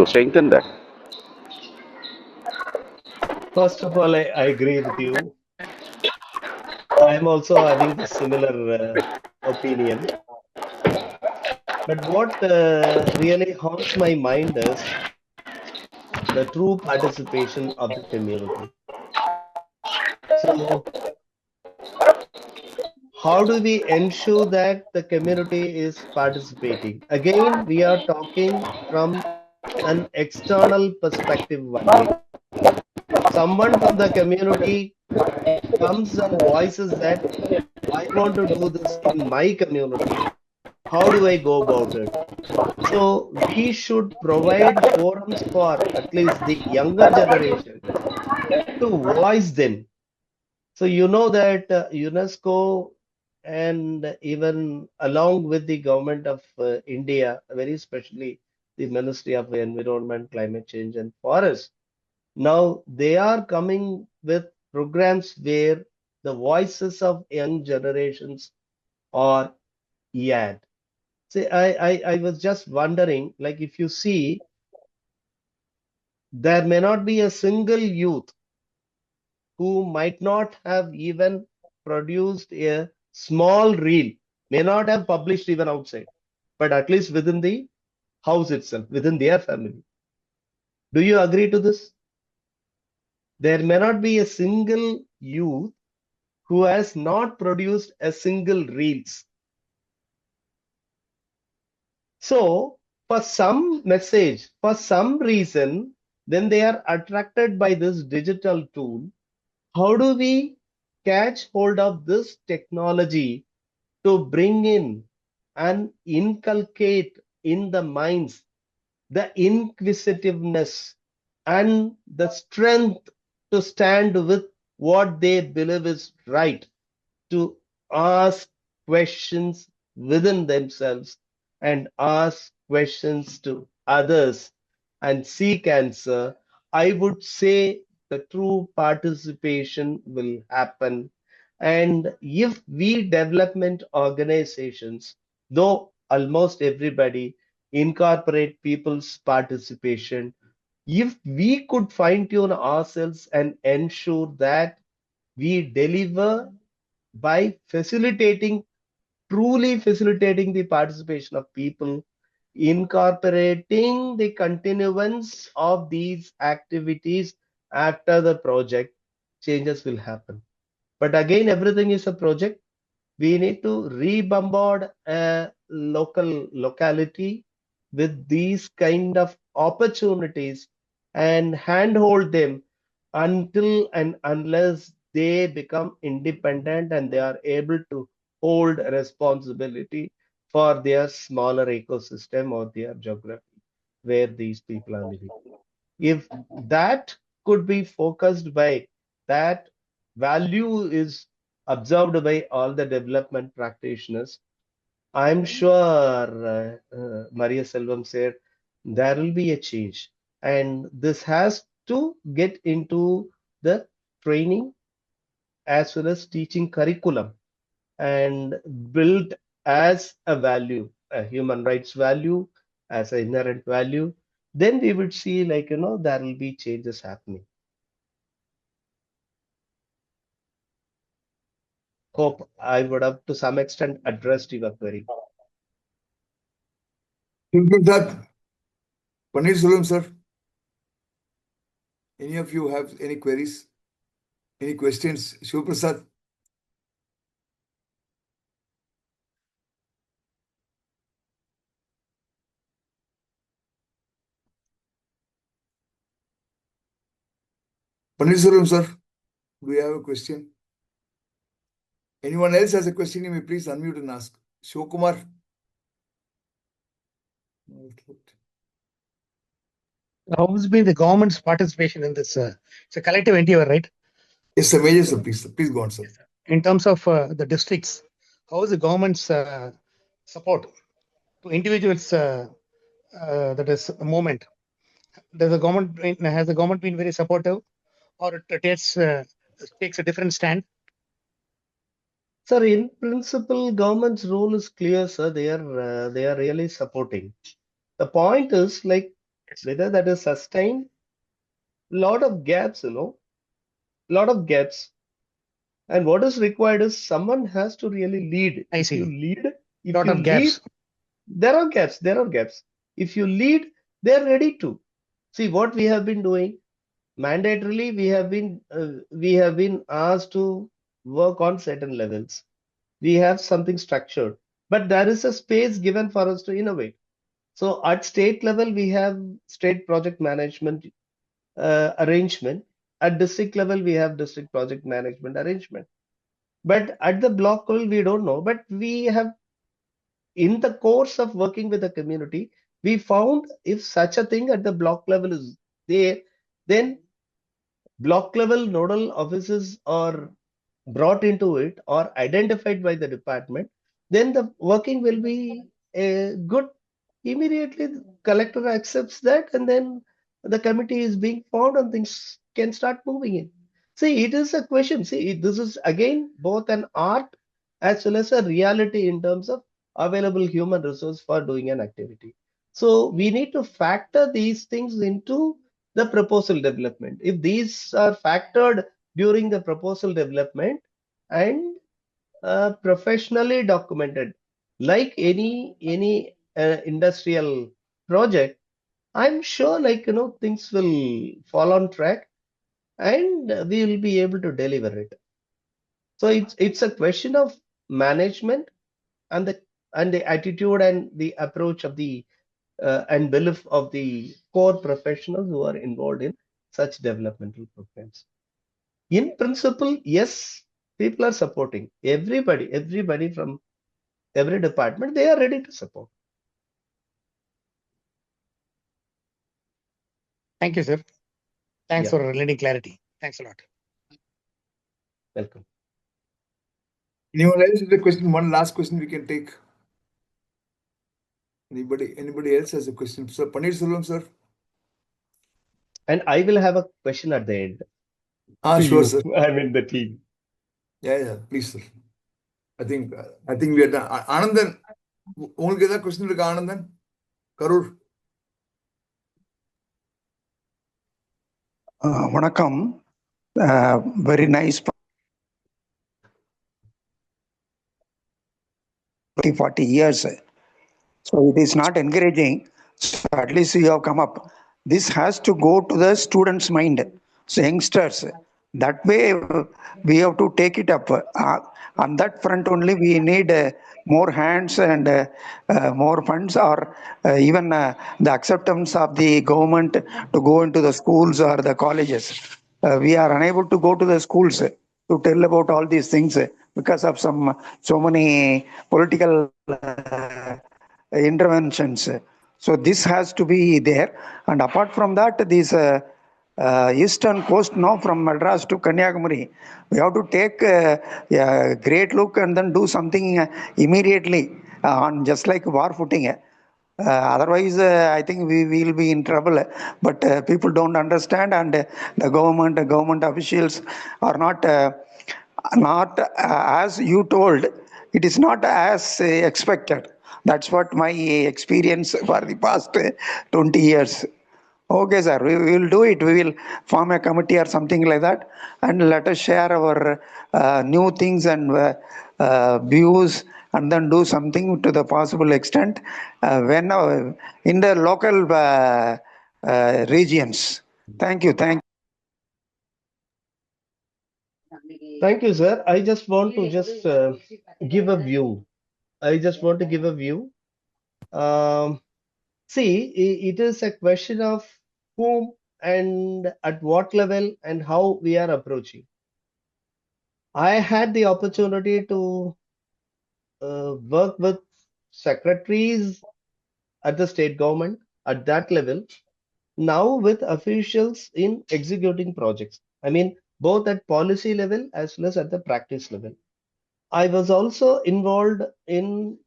strengthen that? First of all, I agree with you. I'm also having the similar opinion. But what really haunts my mind is the true participation of the community. So, how do we ensure that the community is participating? Again, we are talking from an external perspective only. someone from the community comes and voices that I want to do this in my community, how do I go about it? So we should provide forums for at least the younger generation to voice them. So you know that UNESCO and even along with the government of India, very especially the Ministry of Environment, Climate Change and Forest, now they are coming with programs where the voices of young generations are heard. See, I was just wondering, like if you see, there may not be a single youth who might not have even produced a small reel, may not have published even outside, but at least within the house itself, within their family. Do you agree to this? There may not be a single youth who has not produced a single reels. So for some message, for some reason, then they are attracted by this digital tool. How do we catch hold of this technology to bring in and inculcate in the minds the inquisitiveness and the strength to stand with what they believe is right, to ask questions within themselves and ask questions to others and seek answer? I would say the true participation will happen. And if we development organizations, though almost everybody incorporate people's participation, if we could fine tune ourselves and ensure that we deliver by truly facilitating the participation of people, incorporating the continuance of these activities after the project, changes will happen. But again, everything is a project. We need to re-bombard a locality with these kind of opportunities and handhold them until and unless they become independent and they are able to hold responsibility for their smaller ecosystem or their geography where these people are living. If that could be focused by that value is observed by all the development practitioners, I'm sure Maria Selvam said there will be a change. And this has to get into the training as well as teaching curriculum and built as a value, a human rights value, as an inherent value. Then we would see, like, there will be changes happening. Hope I would have to some extent addressed your query. That Paneer Selvam, sir. Any of you have any queries? Any questions? Shiv Prasad. Paneer Selvam, sir. Do you have a question? Anyone else has a question? You may please unmute and ask. Shiv Kumar. How has been the government's participation in this? It's a collective endeavor, right? Yes, sir. Major, sir. Please go on, sir. In terms of the districts, how is the government's support to individuals? That is a movement. Has the government been very supportive, or it takes a different stand? Sir, in principle, government's role is clear, sir. They are really supporting. The point is, like, whether that is sustained, lot of gaps, lot of gaps. And what is required is someone has to really lead. I see. If Lot you of lead, gaps. there are gaps. If you lead, they're ready to. See what we have been doing. Mandatorily, we have been asked to work on certain levels. We have something structured, but there is a space given for us to innovate. So at state level, we have state project management arrangement. At district level, we have district project management arrangement. But at the block level, we don't know. But we have, in the course of working with the community, we found if such a thing at the block level is there, then block level nodal offices are brought into it or identified by the department, then the working will be good. Immediately, the collector accepts that, and then the committee is being formed and things can start moving in. See, it is a question. See, this is again both an art as well as a reality in terms of available human resource for doing an activity. So we need to factor these things into the proposal development. If these are factored during the proposal development and professionally documented, like any industrial project, I'm sure, like, things will fall on track and we will be able to deliver it. So it's a question of management and the attitude and the approach of the and belief of the core professionals who are involved in such developmental programs. In principle, yes, people are supporting. Everybody from every department, they are ready to support. Thank you, sir. Thanks Yeah. for lending clarity. Thanks a lot. Welcome. Anyone else with a question? One last question we can take. Anybody else has a question? Sir, Paneer Selvam, sir. And I will have a question at the end Ah, to sure, you. sir. I'm in the team. Yeah, please, sir. I think we are done. Anandan, உங்களுக்கு ஏதாவது question இருக்கா ஆனந்தன்? கரூர். வணக்கம். Very nice. 40 years. So it is not encouraging. So at least you have come up. This has to go to the students' mind. So youngsters, that way we have to take it up. On that front only we need more hands and more funds, or even the acceptance of the government to go into the schools or the colleges. We are unable to go to the schools to tell about all these things because of so many political interventions. So this has to be there. And apart from that, this eastern coast now from Madras to Kanyakumari, we have to take a great look and then do something immediately on just like war footing. Otherwise, I think we will be in trouble. But people don't understand, and the government officials are not as you told. It is not as expected. That's what my experience for the past 20 years. Okay, sir, we will do it. We will form a committee or something like that, and let us share our new things and views, and then do something to the possible extent when in the local regions. Thank you. Thank you, sir. I just want to give a view. I just want to give a view. See, it is a question of whom and at what level and how we are approaching. I had the opportunity to work with secretaries at the state government at that level, now with officials in executing projects. I mean, both at policy level as well as at the practice level. I was also involved in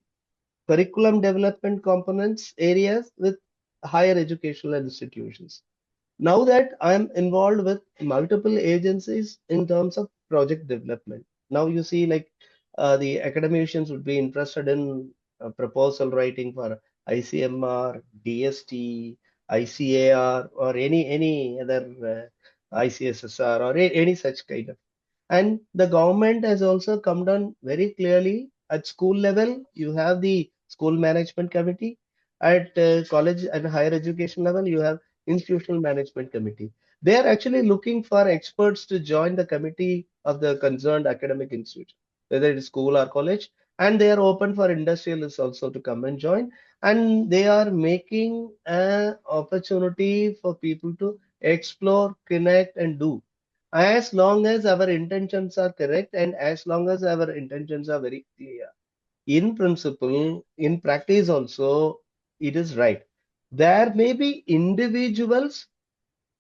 curriculum development components areas with higher educational institutions. Now that I'm involved with multiple agencies in terms of project development. Now you see, like, the academicians would be interested in proposal writing for ICMR, DST, ICAR, or any other ICSSR, or any such kind of. And the government has also come down very clearly at school level. You have the school management committee. At college and higher education level, you have institutional management committee. They are actually looking for experts to join the committee of the concerned academic institute, whether it is school or college, and they are open for industrialists also to come and join. And they are making an opportunity for people to explore, connect, and do. as long as our intentions are correct and as long as our intentions are very clear. In principle, in practice also, it is right. There may be individuals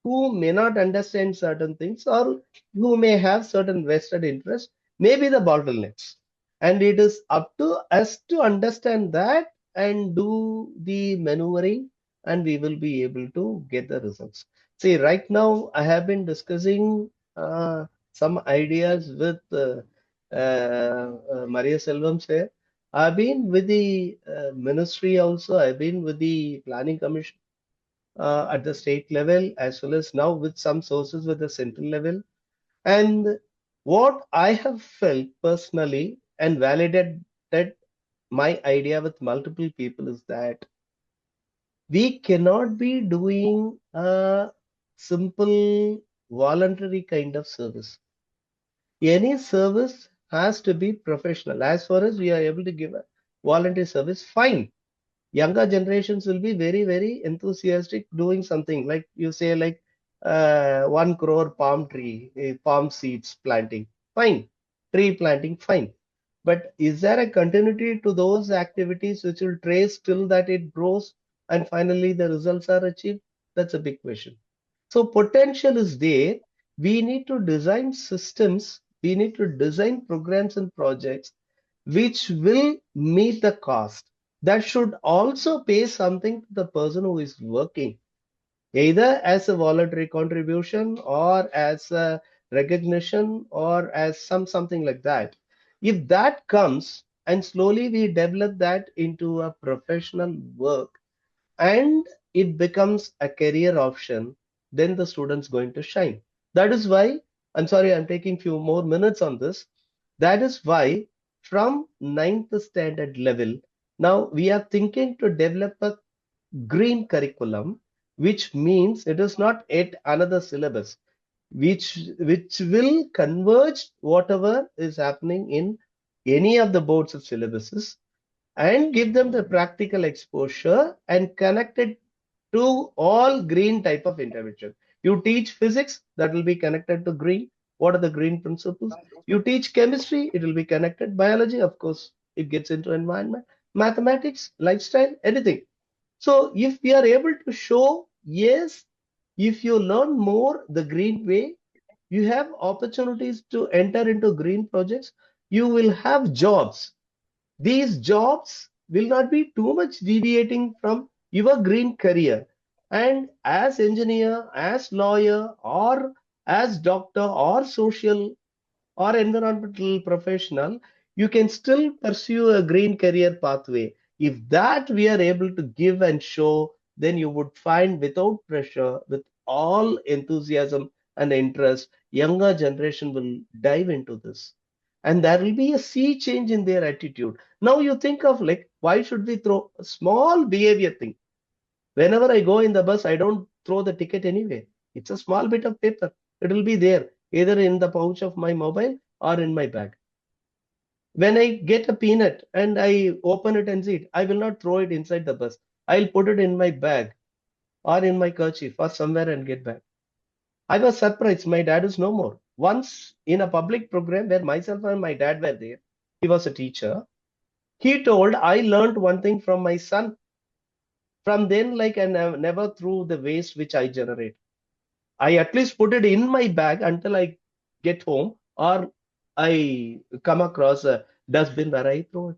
who may not understand certain things or who may have certain vested interests, maybe the bottlenecks. And it is up to us to understand that and do the maneuvering, and we will be able to get the results. See, right now I have been discussing some ideas with Maria Selvam here. I've been with the ministry also, I've been with the planning commission at the state level as well as now with some sources with the central level. And what I have felt personally and validated my idea with multiple people is that we cannot be doing a simple voluntary kind of service. Any service has to be professional. As far as we are able to give a voluntary service, fine. Younger generations will be very, very enthusiastic doing something like you say, like 1 crore palm tree, palm seeds planting, fine. Tree planting, fine. But is there a continuity to those activities which will trace till that it grows and finally the results are achieved? That's a big question. So potential is there. We need to design systems. We need to design programs and projects which will meet the cost. That should also pay something to the person who is working, either as a voluntary contribution or as a recognition or as something like that. If that comes and slowly we develop that into a professional work and it becomes a career option, then the student's going to shine. That is why, I'm sorry, I'm taking few more minutes on this. That is why from ninth standard level, now we are thinking to develop a green curriculum, which means it is not yet another syllabus, which will converge whatever is happening in any of the boards of syllabuses and give them the practical exposure and connect it to all green type of intervention. You teach physics, that will be connected to green. What are the green principles? You teach chemistry, it will be connected. Biology, of course, it gets into environment. Mathematics, lifestyle, anything. So if we are able to show, yes, if you learn more the green way, you have opportunities to enter into green projects, you will have jobs. These jobs will not be too much deviating from your green career. And as engineer, as lawyer, or as doctor, or social or environmental professional, you can still pursue a green career pathway. If that we are able to give and show, then you would find without pressure, with all enthusiasm and interest, younger generation will dive into this. And there will be a sea change in their attitude. Now you think of like, why should we throw a small behavior thing? Whenever I go in the bus, I don't throw the ticket anywhere. It's a small bit of paper. It will be there, either in the pouch of my mobile or in my bag. When I get a peanut and I open it and see it, I will not throw it inside the bus. I'll put it in my bag or in my kerchief or somewhere and get back. I was surprised. My dad is no more. Once in a public program where myself and my dad were there, he was a teacher. He told, I learned one thing from my son. From then, like I never threw the waste which I generate. I at least put it in my bag until I get home or I come across a dustbin where I throw it.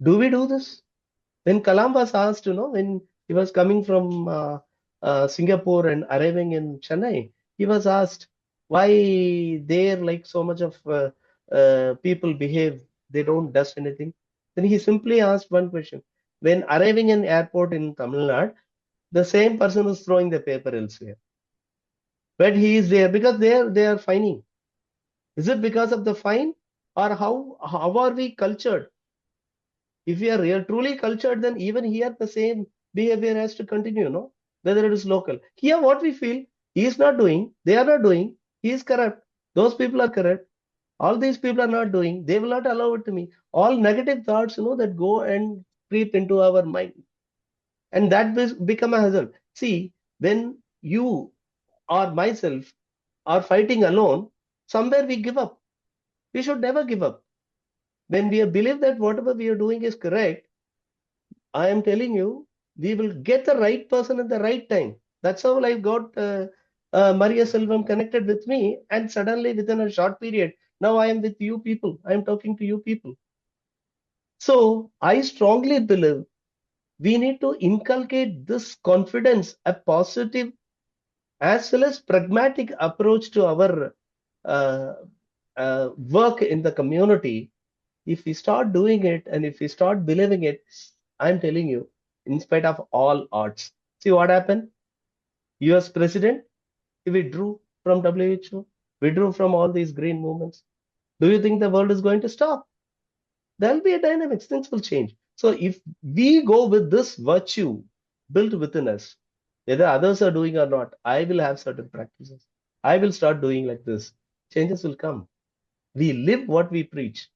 Do we do this? When Kalam was asked, when he was coming from Singapore and arriving in Chennai, he was asked why there like so much of people behave, they don't dust anything. Then he simply asked one question. When arriving in airport in Tamil Nadu, the same person is throwing the paper elsewhere. But he is there because they are fining. Is it because of the fine or how are we cultured? If we are truly cultured, then even here the same behavior has to continue, no? Whether it is local. Here what we feel, he is not doing, they are not doing, he is corrupt, those people are corrupt, all these people are not doing, they will not allow it to me. All negative thoughts, that go and creep into our mind. And that become a hazard. See, when you or myself are fighting alone, somewhere we give up. We should never give up. When we believe that whatever we are doing is correct, I am telling you, we will get the right person at the right time. That's how I got Maria Selvam connected with me, and suddenly within a short period, now I am with you people. I am talking to you people. So I strongly believe we need to inculcate this confidence, a positive as well as pragmatic approach to our uh, work in the community. If we start doing it and if we start believing it, I'm telling you, in spite of all odds, see what happened? US president, he withdrew from WHO, withdrew from all these green movements. Do you think the world is going to stop? There'll be a dynamics, things will change. So if we go with this virtue built within us, whether others are doing or not, I will have certain practices. I will start doing like this. Changes will come. We live what we preach.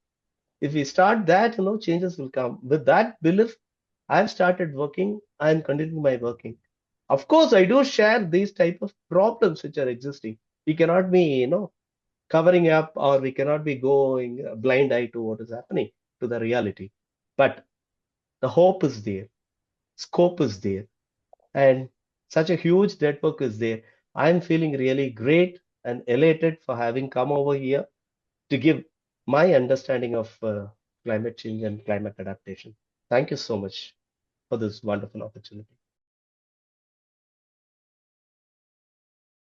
If we start that, changes will come. With that belief, I've started working. I'm continuing my working. Of course, I do share these type of problems which are existing. We cannot be, covering up, or we cannot be going a blind eye to what is happening to the reality. But the hope is there, scope is there, and such a huge network is there. I'm feeling really great and elated for having come over here to give my understanding of climate change and climate adaptation. Thank you so much for this wonderful opportunity.